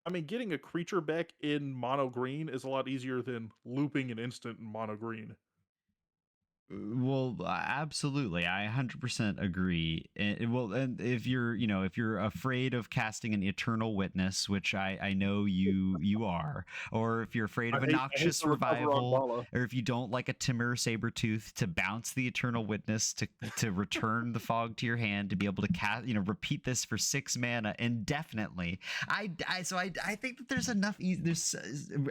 Speaker 1: I mean, getting a creature back in mono green is a lot easier than looping an instant in mono green.
Speaker 2: Well, absolutely. I 100% agree. Well, and if you're, if you're afraid of casting an eternal witness, which I know you are, or if you're afraid of a
Speaker 1: I hate
Speaker 2: noxious
Speaker 1: the recover on
Speaker 2: revival,
Speaker 1: Bala.
Speaker 2: or if you don't like a Timur Sabertooth to bounce the eternal witness to return the fog to your hand to be able to cast, repeat this for 6 mana indefinitely. I think that there's enough. There's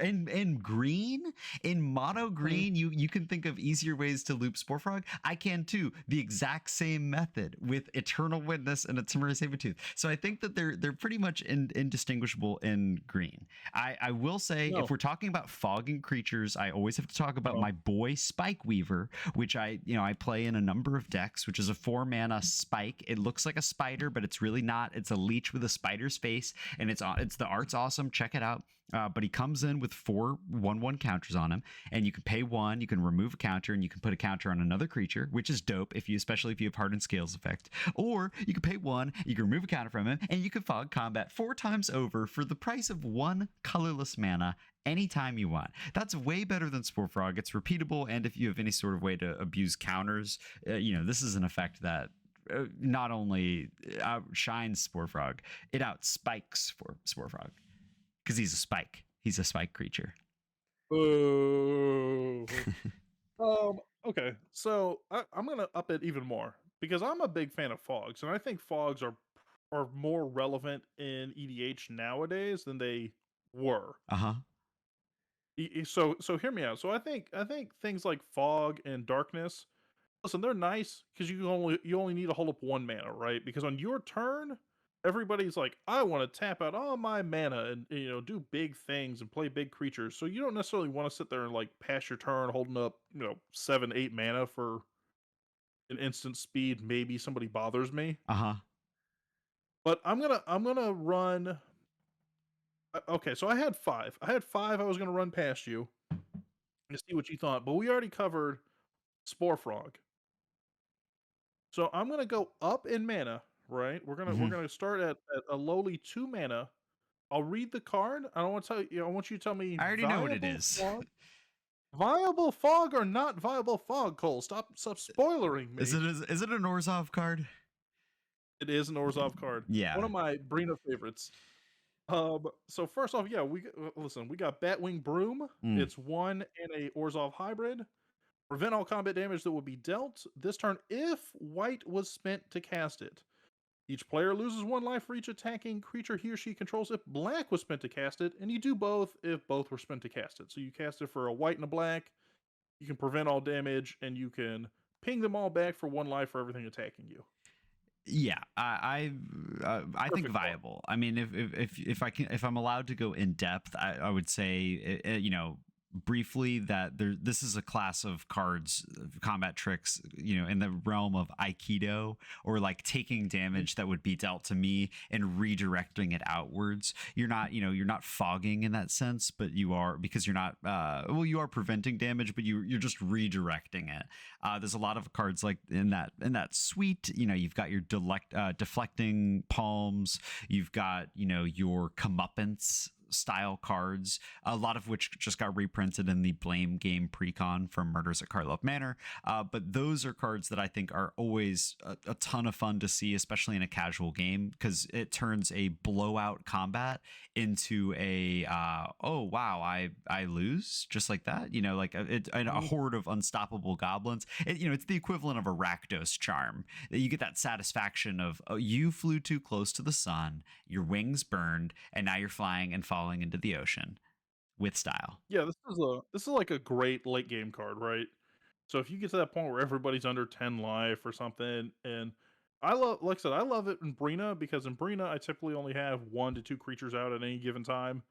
Speaker 2: in green, in mono
Speaker 1: Mhm.
Speaker 2: green, you can think of easier ways to loop Spore Frog. I can too. The exact same method with Eternal Witness and a Temura Sabertooth. So I think that they're pretty much indistinguishable in green. I will say, if
Speaker 1: No.
Speaker 2: we're talking about fogging creatures, I always have to talk about
Speaker 1: Uh-huh.
Speaker 2: my boy Spike Weaver, which I play in a number of decks, which is a 4 mana spike. It looks like a spider, but it's really not. It's a leech with a spider's face, and it's the art's awesome. Check it out. But he comes in with 4/1/1 counters on him, and you can pay one, you can remove a counter, and you can put a counter on another creature, which is dope especially if you have Hardened Scales effect. Or you can pay one, you can remove a counter from him, and you can fog combat 4 times over for the price of one colorless mana anytime you want. That's way better than Spore Frog. It's repeatable, and if you have any sort of way to abuse counters, this is an effect that not only outshines Spore Frog, it outspikes for Spore Frog because he's a spike. He's a spike creature.
Speaker 1: Boo. Okay. So I'm gonna up it even more because I'm a big fan of fogs, and I think fogs are more relevant in EDH nowadays than they were.
Speaker 2: Uh huh.
Speaker 1: So hear me out. So I think things like fog and darkness. Listen, they're nice because you only need to hold up 1 mana, right? Because on your turn, everybody's like, I want to tap out all my mana and do big things and play big creatures. So you don't necessarily want to sit there and like pass your turn holding up 7 8 mana for an instant speed. Maybe somebody bothers me,
Speaker 2: Uh huh.
Speaker 1: but I'm gonna run. Okay, so I had five. I had five. I was gonna run past you to see what you thought, but we already covered Spore Frog. So I'm gonna go up in mana, right? We're
Speaker 2: Mm-hmm.
Speaker 1: gonna start at a lowly 2 mana. I'll read the card. I don't want to tell you. I want you to tell me
Speaker 2: I already know what it is.
Speaker 1: viable fog or not viable fog. Cole, stop spoilering
Speaker 2: Is
Speaker 1: me.
Speaker 2: it an Orzhov card?
Speaker 1: It is an Orzhov card, one
Speaker 2: Yeah.
Speaker 1: of my Brina favorites. So first off, yeah, listen. We got Batwing Broom.
Speaker 2: Mm.
Speaker 1: It's one and a Orzhov hybrid. Prevent all combat damage that would be dealt this turn if white was spent to cast it. Each player loses 1 life for each attacking creature he or she controls if black was spent to cast it, and you do both if both were spent to cast it. So you cast it for a white and a black, you can prevent all damage, and you can ping them all back for 1 life for everything attacking you.
Speaker 2: Yeah, I think
Speaker 1: Perfect card.
Speaker 2: viable. I mean, if I'm allowed to go in depth, I would say briefly that this is a class of cards, combat tricks, in the realm of Aikido, or like taking damage that would be dealt to me and redirecting it outwards. You're not fogging in that sense, but you are, because you're not you are preventing damage, but you're just redirecting it. There's a lot of cards like in that suite. You've got your deflecting palms. You've got your comeuppance style cards, a lot of which just got reprinted in the Blame Game precon from Murders at Karlov Manor. But those are cards that I think are always a ton of fun to see, especially in a casual game, because it turns a blowout combat into a oh wow, I lose just like that. Like a
Speaker 1: Mhm.
Speaker 2: horde of unstoppable goblins. It's the equivalent of a Rakdos charm. You get that satisfaction of, oh, you flew too close to the sun, your wings burned, and now you're flying and falling into the ocean with style.
Speaker 1: Yeah, this is like a great late game card, right? So if you get to that point where everybody's under 10 life or something, and I love, like I said, I love it in Brina because in Brina I typically only have 1 to 2 creatures out at any given time,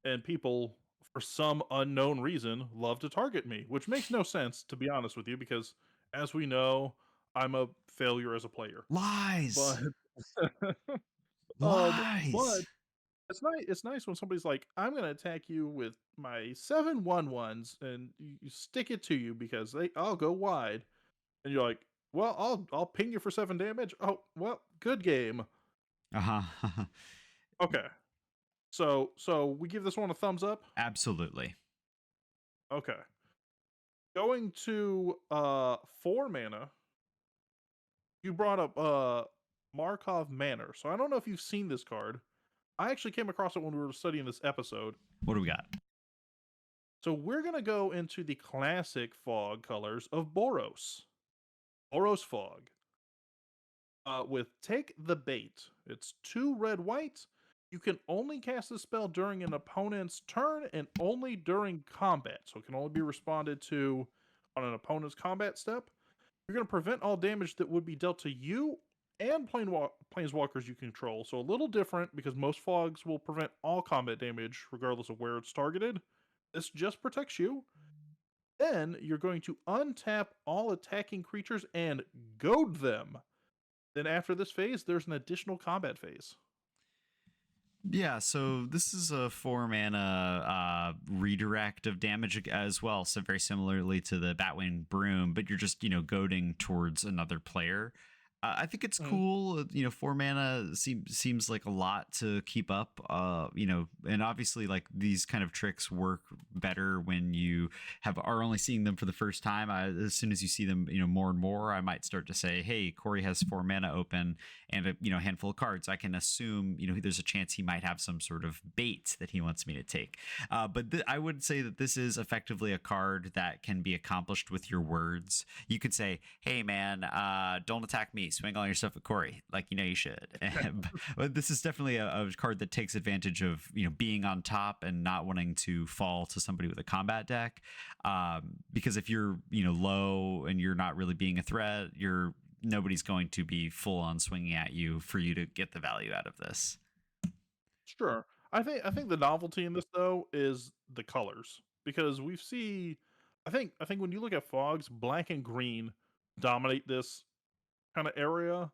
Speaker 1: and people, for some unknown reason, love to target me, which makes no sense to be honest with you, because as we know, I'm a failure as a player. But
Speaker 2: Lies.
Speaker 1: but
Speaker 2: Lies.
Speaker 1: It's nice when somebody's like, "I'm gonna attack you with my 7/11s," and you stick it to you because I'll go wide, and you're like, "Well, I'll ping you for 7 damage." Oh, well, good game.
Speaker 2: Uh-huh.
Speaker 1: Okay. So we give this one a thumbs up?
Speaker 2: Absolutely.
Speaker 1: Okay. Going to 4 mana, you brought up Markov Manor. So I don't know if you've seen this card. I actually came across it when we were studying this episode.
Speaker 2: What do we got?
Speaker 1: So we're gonna go into the classic fog colors of Boros. Boros Fog. With Take the Bait. It's 2 red white. You can only cast this spell during an opponent's turn and only during combat. So it can only be responded to on an opponent's combat step. You're going to prevent all damage that would be dealt to you and planeswalkers you control. So a little different because most fogs will prevent all combat damage regardless of where it's targeted. This just protects you. Then you're going to untap all attacking creatures and goad them. Then after this phase, there's an additional combat phase.
Speaker 2: Yeah, so this is a 4 mana redirect of damage as well. So very similarly to the Batwing Broom, but you're just, goading towards another player. I think it's
Speaker 1: Mhm.
Speaker 2: cool. 4 mana seems like a lot to keep up. And obviously, like these kind of tricks work better when you are only seeing them for the first time. As soon as you see them, more and more, I might start to say, "Hey, Corey has 4 mana open and a handful of cards." I can assume, there's a chance he might have some sort of bait that he wants me to take. But I would say that this is effectively a card that can be accomplished with your words. You could say, "Hey, man, don't attack me. Swing all your stuff at Corey, like you should." But this is definitely a card that takes advantage of being on top and not wanting to fall to somebody with a combat deck. Because if you're low and you're not really being a threat, nobody's going to be full on swinging at you for you to get the value out of this.
Speaker 1: Sure. I think the novelty in this though is the colors because we see I think when you look at fogs, black and green dominate this kind of area.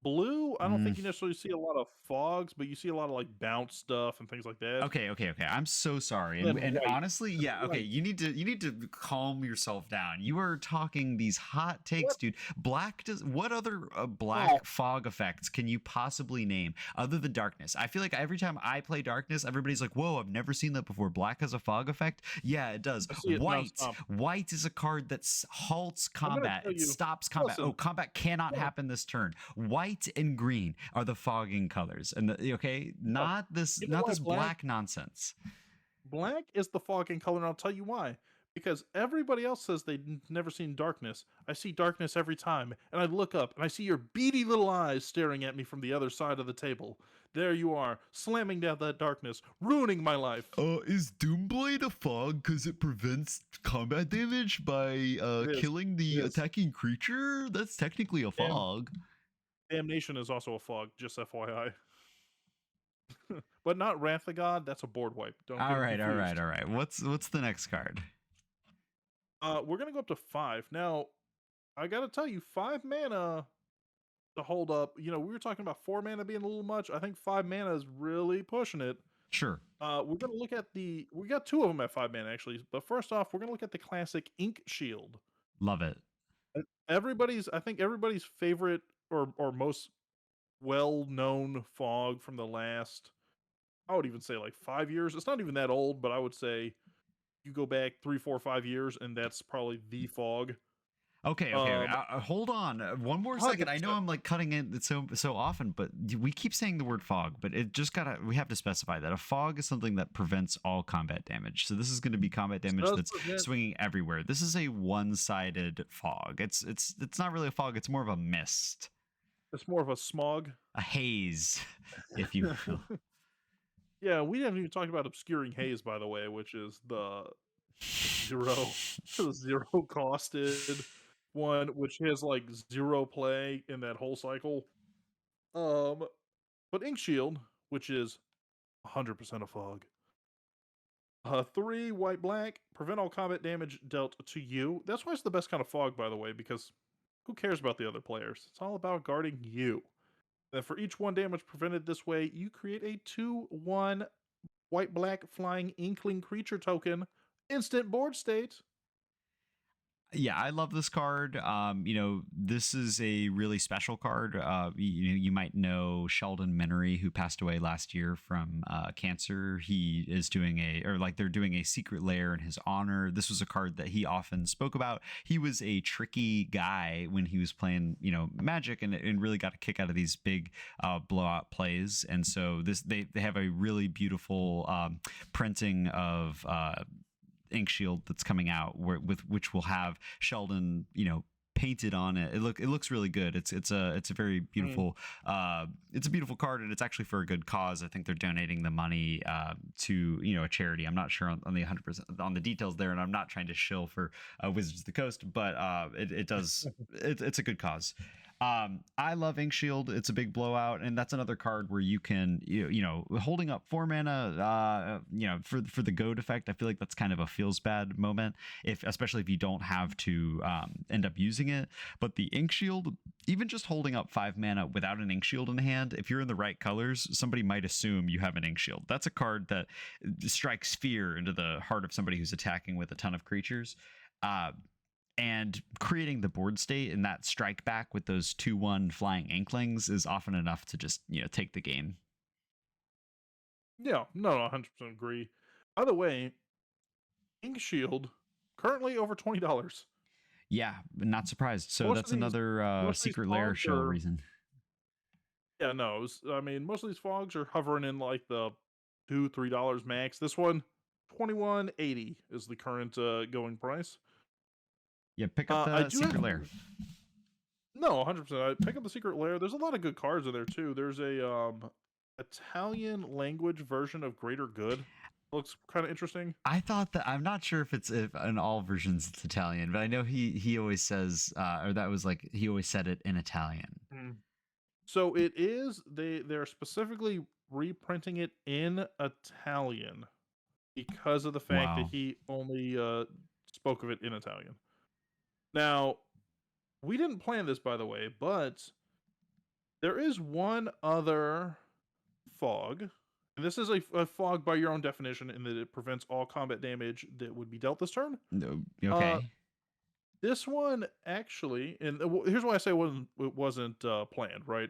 Speaker 1: Blue, I don't
Speaker 2: Mm.
Speaker 1: think you necessarily see a lot of fogs, but you see a lot of like bounce stuff and things like that.
Speaker 2: Okay. I'm so sorry.
Speaker 1: And then
Speaker 2: And
Speaker 1: white.
Speaker 2: honestly,
Speaker 1: And then
Speaker 2: yeah, okay,
Speaker 1: white.
Speaker 2: you need to calm yourself down. You are talking these hot takes,
Speaker 1: What?
Speaker 2: dude. Black does what other
Speaker 1: Oh,
Speaker 2: black fog effects can you possibly name other than darkness? I feel like every time I play darkness, everybody's like, "Whoa, I've never seen that before." Black has a fog effect? Yeah, it does.
Speaker 1: I see it
Speaker 2: White.
Speaker 1: nonstop.
Speaker 2: White is a card that halts
Speaker 1: I'm gonna
Speaker 2: combat.
Speaker 1: tell
Speaker 2: It
Speaker 1: you.
Speaker 2: stops combat.
Speaker 1: Listen,
Speaker 2: Oh, combat cannot
Speaker 1: no,
Speaker 2: happen this turn. White and green are the fogging colors. And okay,
Speaker 1: no.
Speaker 2: not
Speaker 1: You know
Speaker 2: not
Speaker 1: why
Speaker 2: this black nonsense.
Speaker 1: black is the fogging color, and I'll tell you why. Because everybody else says they've never seen darkness. I see darkness every time, and I look up and I see your beady little eyes staring at me from the other side of the table. There you are, slamming down that darkness, ruining my life.
Speaker 2: Is Doomblade a fog because it prevents combat damage by
Speaker 1: It is.
Speaker 2: killing
Speaker 1: It
Speaker 2: the
Speaker 1: is.
Speaker 2: attacking creature? That's technically a
Speaker 1: Dam-
Speaker 2: fog.
Speaker 1: Damnation is also a fog, just FYI. But not Wrath of God, that's a board wipe. Don't get
Speaker 2: All
Speaker 1: them
Speaker 2: right, all right,
Speaker 1: confused.
Speaker 2: all right. What's the next card?
Speaker 1: We're gonna go up to 5. Now, I gotta tell you, 5 mana to hold up. We were talking about 4 mana being a little much. I think 5 mana is really pushing it.
Speaker 2: Sure,
Speaker 1: We're gonna look at we got 2 of them at 5 mana actually. But first off, we're gonna look at the classic Ink Shield.
Speaker 2: love it.
Speaker 1: I think everybody's favorite or most well known fog from the last, I would even say like 5 years. It's not even that old, but I would say you go back 3, 4, 5 years, and that's probably the fog.
Speaker 2: Okay.
Speaker 1: Um,
Speaker 2: Hold on, one more second. I know
Speaker 1: 100%.
Speaker 2: I'm like cutting it so often, but we keep saying the word fog, but it just gotta we have to specify that a fog is something that prevents all combat damage. So this is going to be combat
Speaker 1: This
Speaker 2: damage
Speaker 1: does
Speaker 2: that's
Speaker 1: prevent.
Speaker 2: swinging everywhere. This is a one-sided fog. It's not really a fog. It's more of a mist,
Speaker 1: It's more of a smog.
Speaker 2: a haze, if you will.
Speaker 1: Yeah, we haven't even talked about obscuring haze, by the way, which is the zero, the zero costed one, which has like zero play in that whole cycle. Um, but Ink Shield, which is 100% a fog. 3 white black, prevent all combat damage dealt to you. That's why it's the best kind of fog, by the way, because who cares about the other players? It's all about guarding you. And for each 1 damage prevented this way, you create a 2/1 white black flying inkling creature token, instant board state.
Speaker 2: Yeah, I love this card. This is a really special card. You might know Sheldon Menery, who passed away last year from cancer. He is doing they're doing a secret lair in his honor. This was a card that he often spoke about. He was a tricky guy when he was playing, Magic, and really got a kick out of these big blowout plays. And so they have a really beautiful printing of ink shield that's coming out with which will have Sheldon, painted on it. It looks really good. It's a very
Speaker 1: Mm.
Speaker 2: beautiful it's a beautiful card, and it's actually for a good cause. I think they're donating the money to a charity. I'm not sure on the 100% on the details there, and I'm not trying to shill for Wizards of the Coast, but it's a good cause. I love Ink Shield. It's a big blowout, and that's another card where you can, holding up 4 mana, for the goad effect. I feel like that's kind of a feels bad moment, especially if you don't have to end up using it. But the Ink Shield, even just holding up 5 mana without an Ink Shield in hand, if you're in the right colors, somebody might assume you have an Ink Shield. That's a card that strikes fear into the heart of somebody who's attacking with a ton of creatures. Uh, and creating the board state and that strike back with those 2/1 flying inklings is often enough to just, take the game.
Speaker 1: Yeah, no, 100% agree. By the way, Ink Shield currently over $20.
Speaker 2: Yeah, not surprised. So
Speaker 1: Most
Speaker 2: that's
Speaker 1: of these
Speaker 2: another
Speaker 1: most of these
Speaker 2: secret lair
Speaker 1: fogs
Speaker 2: shill
Speaker 1: are
Speaker 2: reason.
Speaker 1: yeah, no, I mean, most of these fogs are hovering in like the $2, $3 max. This one, 21.80 is the current going price.
Speaker 2: Yeah, pick up
Speaker 1: I
Speaker 2: the
Speaker 1: do have
Speaker 2: secret lair.
Speaker 1: no 100%. I pick up the Secret Lair. There's a lot of good cards in there too. There's a Italian language version of Greater Good. Looks kind of interesting.
Speaker 2: I thought that I'm not sure if in all versions it's Italian, but I know he always says or that was like he always said it in Italian.
Speaker 1: Mm. So it is they're specifically reprinting it in Italian because of the fact that
Speaker 2: Wow.
Speaker 1: he only spoke of it in Italian. Now, we didn't plan this, by the way, but there is one other fog. And this is a fog by your own definition in that it prevents all combat damage that would be dealt this turn.
Speaker 2: No,
Speaker 1: Uh,
Speaker 2: okay.
Speaker 1: this one actually, and here's why I say it wasn't planned, right?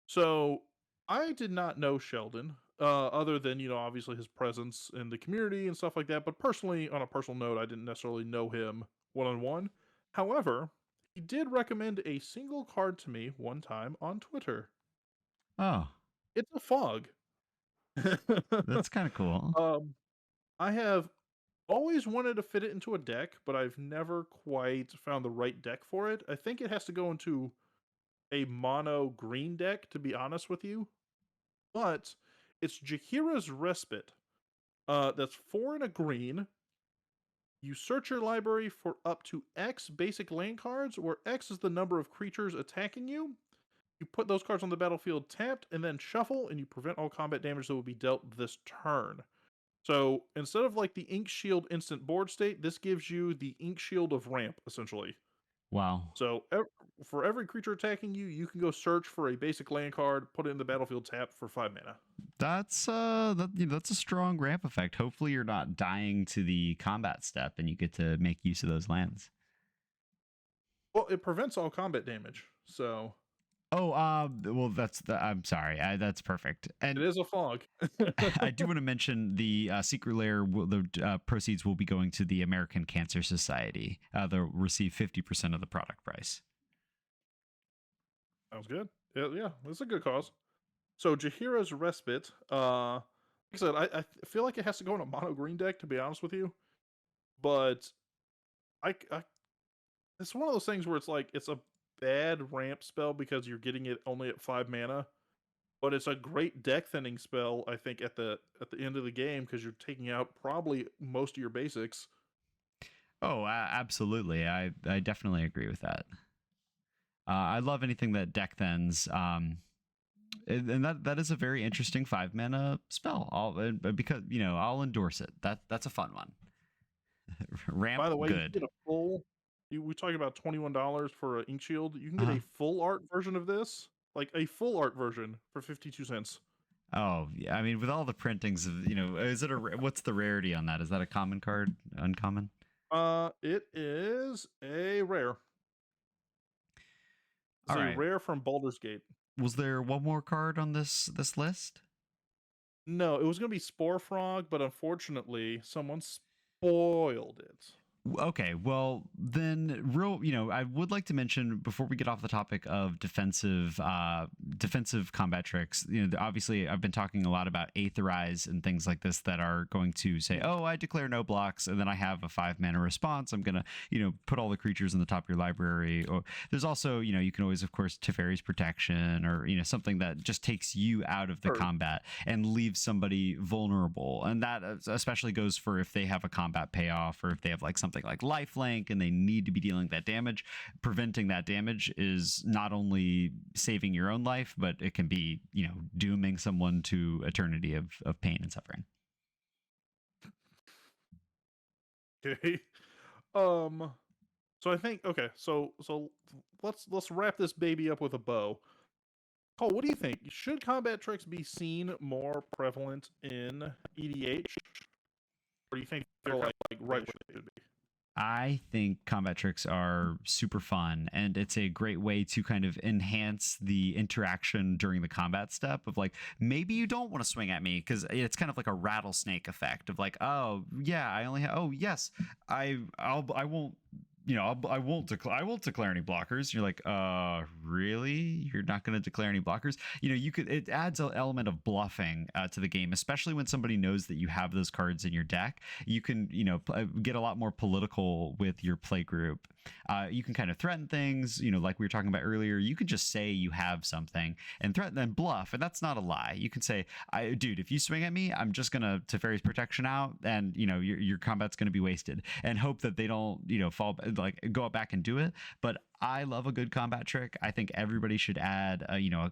Speaker 1: So I did not know Sheldon, other than obviously his presence in the community and stuff like that. But personally, on a personal note, I didn't necessarily know him one on one. However, he did recommend a single card to me one time on Twitter.
Speaker 2: Oh,
Speaker 1: It's a fog.
Speaker 2: that's kind of cool.
Speaker 1: um, I have always wanted to fit it into a deck, but I've never quite found the right deck for it. I think it has to go into a mono green deck, to be honest with you. But it's Jahira's Respite. That's 4 and a green. You search your library for up to X basic land cards, where X is the number of creatures attacking you. You put those cards on the battlefield tapped, and then shuffle, and you prevent all combat damage that will be dealt this turn. So instead of like the Ink Shield instant board state, this gives you the Ink Shield of ramp, essentially.
Speaker 2: Wow.
Speaker 1: So for every creature attacking you, you can go search for a basic land card, put it in the battlefield tap for 5 mana.
Speaker 2: That's a strong ramp effect. Hopefully you're not dying to the combat step and you get to make use of those lands.
Speaker 1: Well, it prevents all combat damage, so
Speaker 2: Oh, well, I'm sorry. That's perfect.
Speaker 1: it
Speaker 2: And
Speaker 1: is a fog.
Speaker 2: I do want to mention the secret layer. The proceeds will be going to the American Cancer Society. They'll receive 50% of the product price.
Speaker 1: Sounds good. Yeah, yeah, it's a good cause. So Jahira's Respite, like I said, I feel like it has to go in a mono green deck, to be honest with you. But I it's one of those things where it's like it's a bad ramp spell because you're getting it only at 5 mana, but it's a great deck thinning spell. I think at the end of the game because you're taking out probably most of your basics.
Speaker 2: Oh, absolutely. I definitely agree with that. I love anything that deck thens. And that is a very interesting 5 mana spell. Because I'll endorse it. That's a fun one. Ramp
Speaker 1: By the way, you can
Speaker 2: good.
Speaker 1: get a full. We talking about $21 for an Ink Shield. You can get a
Speaker 2: Uh-huh.
Speaker 1: full art version of this like a full art version for 52 cents.
Speaker 2: Oh, yeah. I mean, with all the printings of, is it what's the rarity on that? Is that a common card? Uncommon?
Speaker 1: It is a rare. It's
Speaker 2: All
Speaker 1: a
Speaker 2: right.
Speaker 1: rare from Baldur's Gate.
Speaker 2: Was there one more card on this list?
Speaker 1: No, it was going to be Spore Frog, but unfortunately, someone spoiled it.
Speaker 2: Okay, well then, I would like to mention before we get off the topic of defensive combat tricks. Obviously, I've been talking a lot about Aetherize and things like this that are going to say, "Oh, I declare no blocks, and then I have a 5 mana response. I'm gonna, put all the creatures in the top of your library." Or there's also, you can always, of course, Teferi's Protection, or something that just takes you out of the combat and leaves somebody vulnerable, and that especially goes for if they have a combat payoff or if they have like something like lifelink and they need to be dealing that damage. Preventing that damage is not only saving your own life, but it can be dooming someone to eternity of pain and suffering.
Speaker 1: Okay. So I think so let's wrap this baby up with a bow. Cole, what do you think? Should combat tricks be seen more prevalent in EDH, or do you think they're like right where they should be?
Speaker 2: I think combat tricks are super fun, and it's a great way to kind of enhance the interaction during the combat step of like, maybe you don't want to swing at me, because it's kind of like a rattlesnake effect of like, oh yeah, I only have, oh yes, I won't, I won't declare any blockers. You're like, really? You're not going to declare any blockers? It adds an element of bluffing to the game, especially when somebody knows that you have those cards in your deck. You can, get a lot more political with your play group. You can kind of threaten things, like we were talking about earlier. You could just say you have something and threaten and bluff, and that's not a lie. You can say, dude, if you swing at me, I'm just gonna Teferi's Protection out, and your combat's gonna be wasted, and hope that they don't fall, like go back and do it. But I love a good combat trick. I think everybody should add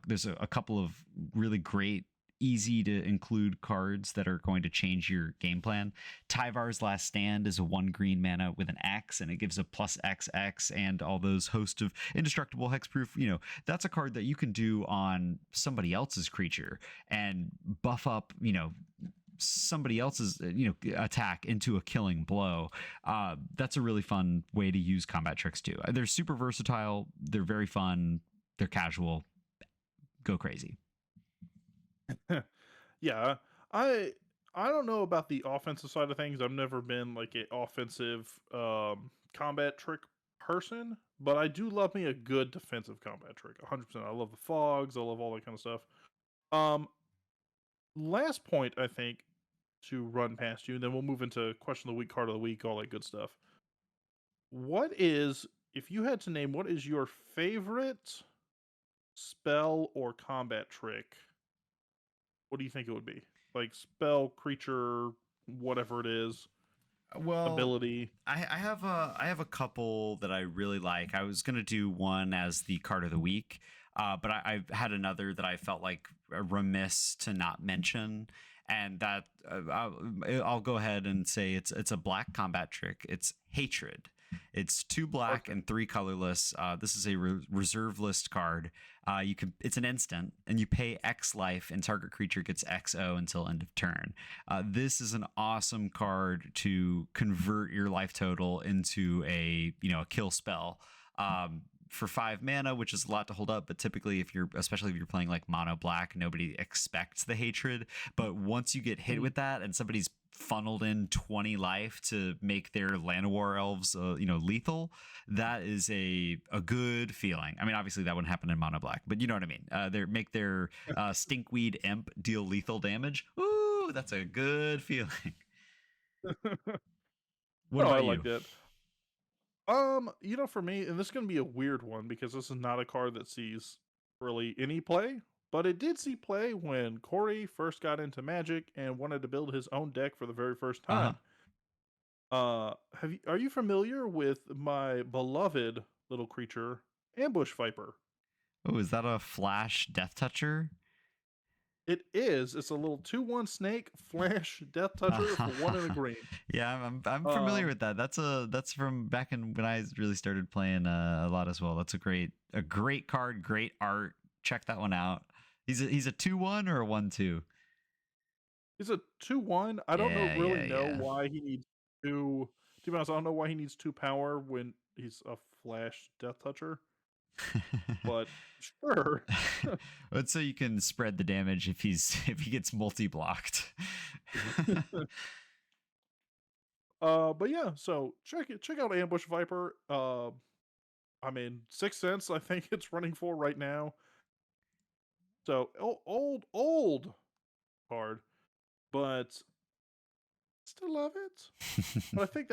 Speaker 2: there's a couple of really great, easy to include cards that are going to change your game plan. Tyvar's Last Stand is a 1 green mana with an X, and it gives a plus XX and all those host of indestructible hexproof. That's a card that you can do on somebody else's creature and buff up, somebody else's attack into a killing blow. That's a really fun way to use combat tricks too. They're super versatile, they're very fun, they're casual. Go crazy.
Speaker 1: Yeah, I don't know about the offensive side of things. I've never been like an offensive combat trick person, but I do love me a good defensive combat trick. 100%. I love the fogs. I love all that kind of stuff. Last point I think to run past you, and then we'll move into question of the week, card of the week, all that good stuff. If you had to name, what is your favorite spell or combat trick? What do you think it would be? Like spell, creature, whatever it is.
Speaker 2: Well,
Speaker 1: ability.
Speaker 2: I have a couple that I really like. I was gonna do one as the card of the week, but I've had another that I felt like remiss to not mention, and that I'll go ahead and say it's a black combat trick. It's Hatred. It's 2 black and 3 colorless. This is a reserve list card. It's an instant, and you pay X life, and target creature gets XO until end of turn. This is an awesome card to convert your life total into a kill spell. For 5 mana, which is a lot to hold up, but typically especially if you're playing like mono black, nobody expects the Hatred. But once you get hit with that and somebody's funneled in 20 life to make their Llanowar elves lethal, that is a good feeling. I mean, obviously that wouldn't happen in mono black, but you know what I mean. They make their stinkweed imp deal lethal damage. Ooh, that's a good feeling. What about
Speaker 1: I
Speaker 2: you?
Speaker 1: like that. For me, and this is gonna be a weird one because this is not a card that sees really any play, but it did see play when Cory first got into Magic and wanted to build his own deck for the very first time. Are you familiar with my beloved little creature, Ambush Viper?
Speaker 2: Oh, is that a flash Death Toucher?
Speaker 1: It is. It's a little 2/1 snake flash Death Toucher for 1 and a green.
Speaker 2: Yeah, I'm familiar with that. That's from back when I really started playing a lot as well. That's a great card, great art. check that one out. He's a 2-1 or a 1-2.
Speaker 1: He's a 2/1. I don't know
Speaker 2: Yeah,
Speaker 1: really
Speaker 2: yeah,
Speaker 1: know
Speaker 2: yeah.
Speaker 1: why he needs 2. To be honest, I don't know why he needs 2 power when he's a flash death toucher, but sure.
Speaker 2: Let's say you can spread the damage if if he gets multi blocked.
Speaker 1: But yeah, so check out Ambush Viper. I mean, 6 cents I think it's running for right now. So, old card, but still love it. But I think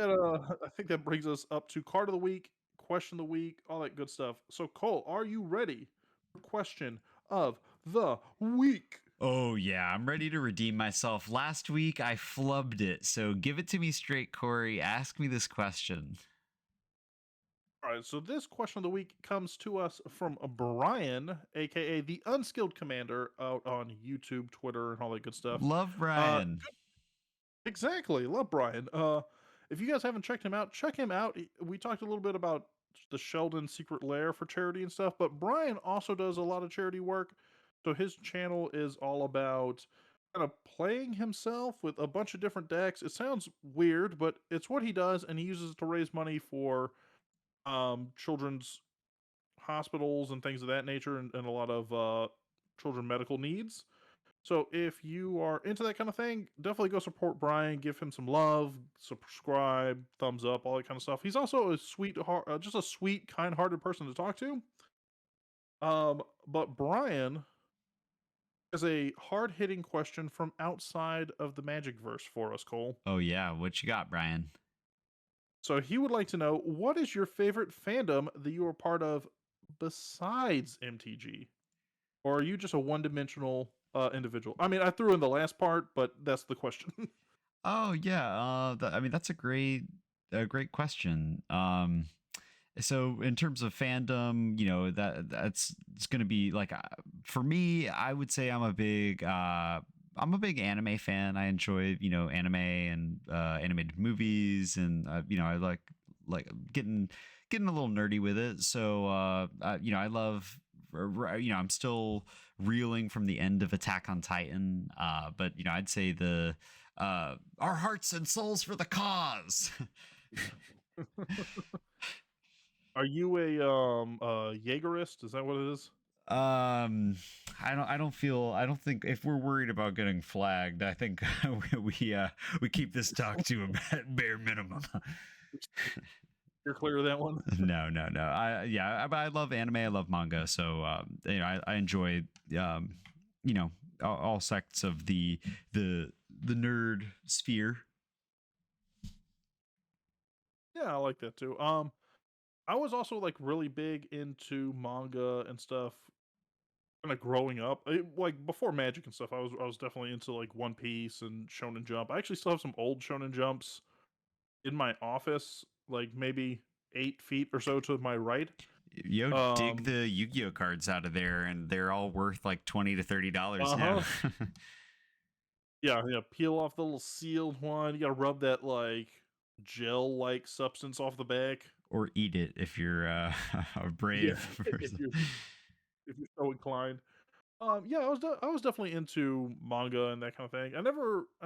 Speaker 1: that brings us up to card of the week, question of the week, all that good stuff. So Cole, are you ready for question of the week?
Speaker 2: Oh yeah, I'm ready to redeem myself. Last week I flubbed it, so give it to me straight, Corey. Ask me this question.
Speaker 1: All right, so this question of the week comes to us from Brian, aka the Unskilled Commander, out on YouTube, Twitter, and all that good stuff.
Speaker 2: Love
Speaker 1: Uh,
Speaker 2: Brian.
Speaker 1: exactly, love Brian. If you guys haven't checked him out, check him out. We talked a little bit about the Sheldon Secret Lair for charity and stuff, but Brian also does a lot of charity work. So his channel is all about kind of playing himself with a bunch of different decks. It sounds weird, but it's what he does, and he uses it to raise money for children's hospitals and things of that nature, and a lot of children medical needs. So if you are into that kind of thing, definitely go support Brian, give him some love, subscribe, thumbs up, all that kind of stuff. He's also a just a sweet, kind-hearted person to talk to. But Brian has a hard-hitting question from outside of the Magic verse for us, Cole.
Speaker 2: Oh yeah, what you got, Brian?
Speaker 1: So he would like to know, what is your favorite fandom that you are part of besides MTG? Or are you just a one-dimensional individual? I mean, I threw in the last part, but that's the question.
Speaker 2: Oh yeah, I mean that's a great question. So in terms of fandom, that's it's going to be like for me, I would say I'm a big anime fan. I enjoy, anime and animated movies, and I like getting a little nerdy with it. So I love I'm still reeling from the end of Attack on Titan, but I'd say the our hearts and souls for the cause.
Speaker 1: Are you a Jaegerist? Is that what it is?
Speaker 2: Um, I don't think if we're worried about getting flagged, I think we keep this talk to a bare minimum.
Speaker 1: You're clear of that one?
Speaker 2: No. I love anime. I love manga. So I enjoy all sects of the nerd sphere.
Speaker 1: Yeah, I like that too. I was also like really big into manga and stuff kind of growing up. Like before Magic and stuff, I was definitely into like One Piece and Shonen Jump. I actually still have some old Shonen Jumps in my office, like maybe 8 feet or so to my right.
Speaker 2: Yo, dig
Speaker 1: Um,
Speaker 2: the Yu-Gi-Oh cards out of there, and they're all worth like $20 to $30 now.
Speaker 1: uh-huh. Yeah, peel off the little sealed one. You gotta rub that like gel-like substance off the back.
Speaker 2: Or eat it if you're a
Speaker 1: Yeah,
Speaker 2: brave
Speaker 1: if
Speaker 2: person.
Speaker 1: you're so inclined. Yeah, I was definitely into manga and that kind of thing. I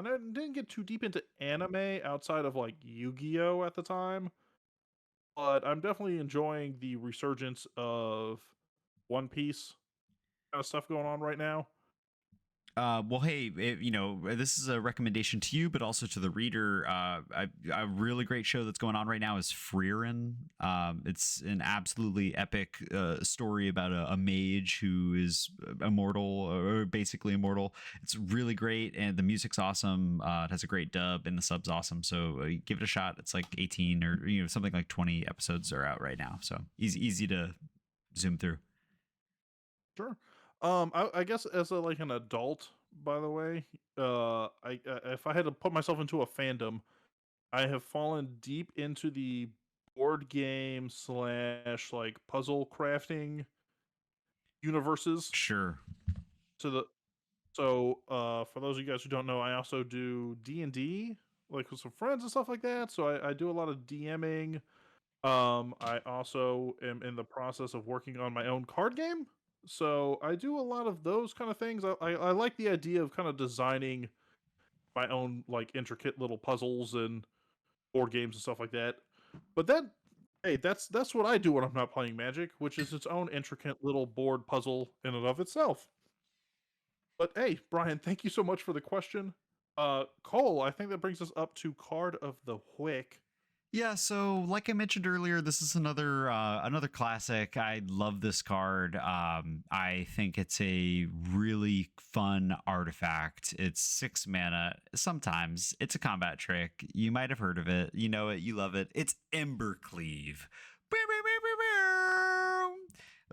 Speaker 1: didn't get too deep into anime outside of like Yu-Gi-Oh at the time, but I'm definitely enjoying the resurgence of One Piece kind of stuff going on right now.
Speaker 2: Well, hey, this is a recommendation to you, but also to the reader. A really great show that's going on right now is Freerin. It's an absolutely epic story about a mage who is immortal, or basically immortal. It's really great, and the music's awesome. It has a great dub, and the sub's awesome. So give it a shot. It's like 18 or something like 20 episodes are out right now. So easy to zoom through.
Speaker 1: Sure. I guess as a like an adult, by the way, if I had to put myself into a fandom, I have fallen deep into the board game slash like puzzle crafting universes.
Speaker 2: Sure.
Speaker 1: So for those of you guys who don't know, I also do D&D, like with some friends and stuff like that. So I do a lot of DMing. I also am in the process of working on my own card game. So I do a lot of those kind of things. I like the idea of kind of designing my own like intricate little puzzles and board games and stuff like that. But then, hey, that's what I do when I'm not playing Magic, which is its own intricate little board puzzle in and of itself. But hey, Brian, thank you so much for the question. Cole, I think that brings us up to card of the week.
Speaker 2: Yeah, so like I mentioned earlier, this is another classic. I love this card. I think it's a really fun artifact. It's 6 mana. Sometimes it's a combat trick. You might have heard of it. You know it. You love it. It's Embercleave.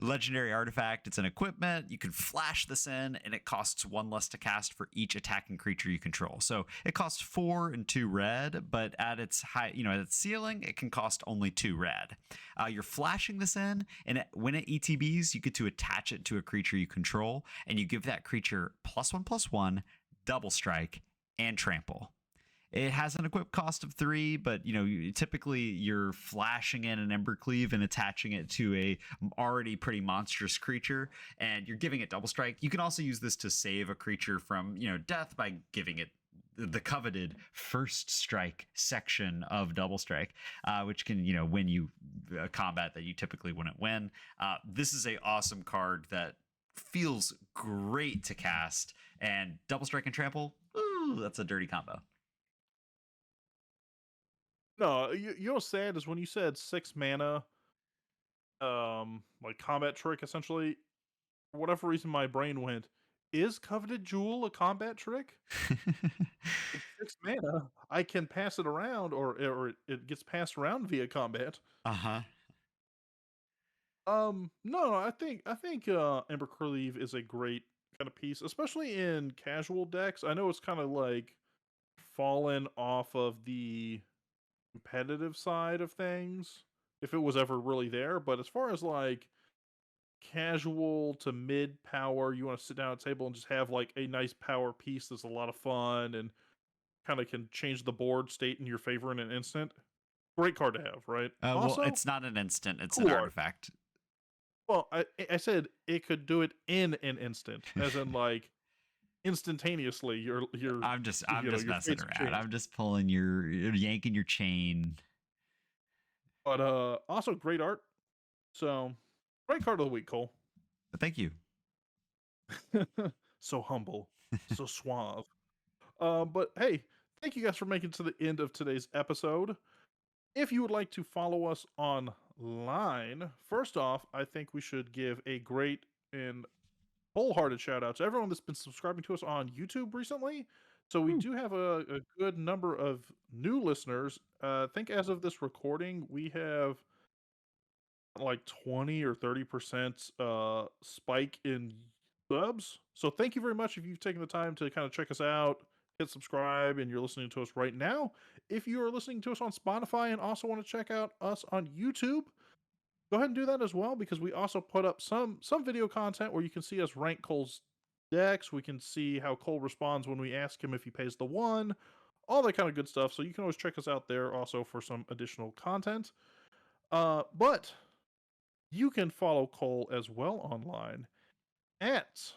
Speaker 2: Legendary artifact. It's an equipment. You can flash this in, and it costs 1 less to cast for each attacking creature you control. So it costs 4 and 2 red, but at its high, at its ceiling, it can cost only 2 red. You're flashing this in, and when it ETBs, you get to attach it to a creature you control, and you give that creature +1/+1, double strike, and trample. It has an equip cost of 3, but typically you're flashing in an Embercleave and attaching it to a already pretty monstrous creature, and you're giving it double strike. You can also use this to save a creature from death by giving it the coveted first strike section of double strike, which can win you a combat that you typically wouldn't win. This is a awesome card that feels great to cast, and double strike and trample. Ooh, that's a dirty combo.
Speaker 1: No, you know what's sad is when you said 6 mana, like combat trick essentially. For whatever reason, my brain went, is Coveted Jewel a combat trick? It's 6 mana. I can pass it around, or it gets passed around via combat.
Speaker 2: Uh-huh.
Speaker 1: No, I think Embercleave is a great kind of piece, especially in casual decks. I know it's kind of like fallen off of the competitive side of things, if it was ever really there. But as far as like casual to mid power, you want to sit down at a table and just have like a nice power piece that's a lot of fun and kind of can change the board state in your favor in an instant. Great card to have, right?
Speaker 2: Well,
Speaker 1: Also,
Speaker 2: it's not an instant; it's an
Speaker 1: cool art.
Speaker 2: artifact.
Speaker 1: Well, I said it could do it in an instant, as in like instantaneously.
Speaker 2: I'm just
Speaker 1: your
Speaker 2: messing
Speaker 1: fates
Speaker 2: around.
Speaker 1: change.
Speaker 2: I'm just pulling you're yanking your chain.
Speaker 1: But also great art. So great card of the week, Cole.
Speaker 2: Thank you.
Speaker 1: So humble, so suave. But hey, thank you guys for making it to the end of today's episode. If you would like to follow us online, first off, I think we should give a great and wholehearted shout out to everyone that's been subscribing to us on YouTube recently. So we
Speaker 2: Woo.
Speaker 1: do have a good number of new listeners. I think as of this recording, we have like 20 or 30% spike in subs. So thank you very much if you've taken the time to kind of check us out, hit subscribe, and you're listening to us right now. If you are listening to us on Spotify and also want to check out us on YouTube, go ahead and do that as well, because we also put up some video content where you can see us rank Cole's decks. We can see how Cole responds when we ask him if he pays the one, all that kind of good stuff. So you can always check us out there also for some additional content. But you can follow Cole as well online at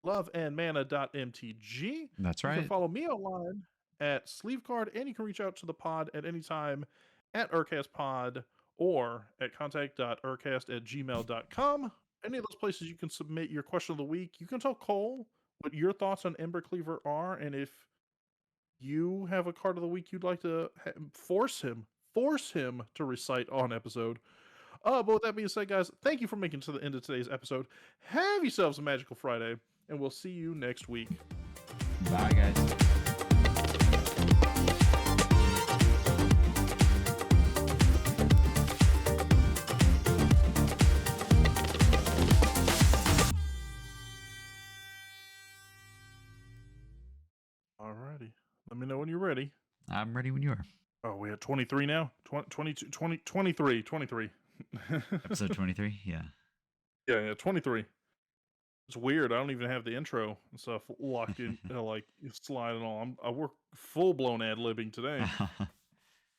Speaker 1: loveandmana.mtg.
Speaker 2: That's
Speaker 1: You can
Speaker 2: right.
Speaker 1: follow me online at Sleevecard, and you can reach out to the pod at any time at UrCastPod or at contact.urcast@gmail.com. Any of those places you can submit your question of the week. You can tell Cole what your thoughts on Embercleaver are, and if you have a card of the week you'd like to force him to recite on episode. But with that being said, guys, thank you for making it to the end of today's episode. Have yourselves a magical Friday, and we'll see you next week.
Speaker 2: Bye, guys.
Speaker 1: Alrighty. Let me know when you're ready.
Speaker 2: I'm ready when you are.
Speaker 1: Oh, we're at 23 now? 22, 20, 23. 23.
Speaker 2: Episode 23. Yeah.
Speaker 1: Yeah, 23. It's weird. I don't even have the intro and stuff locked in, like slide and all. I work full blown ad libbing today.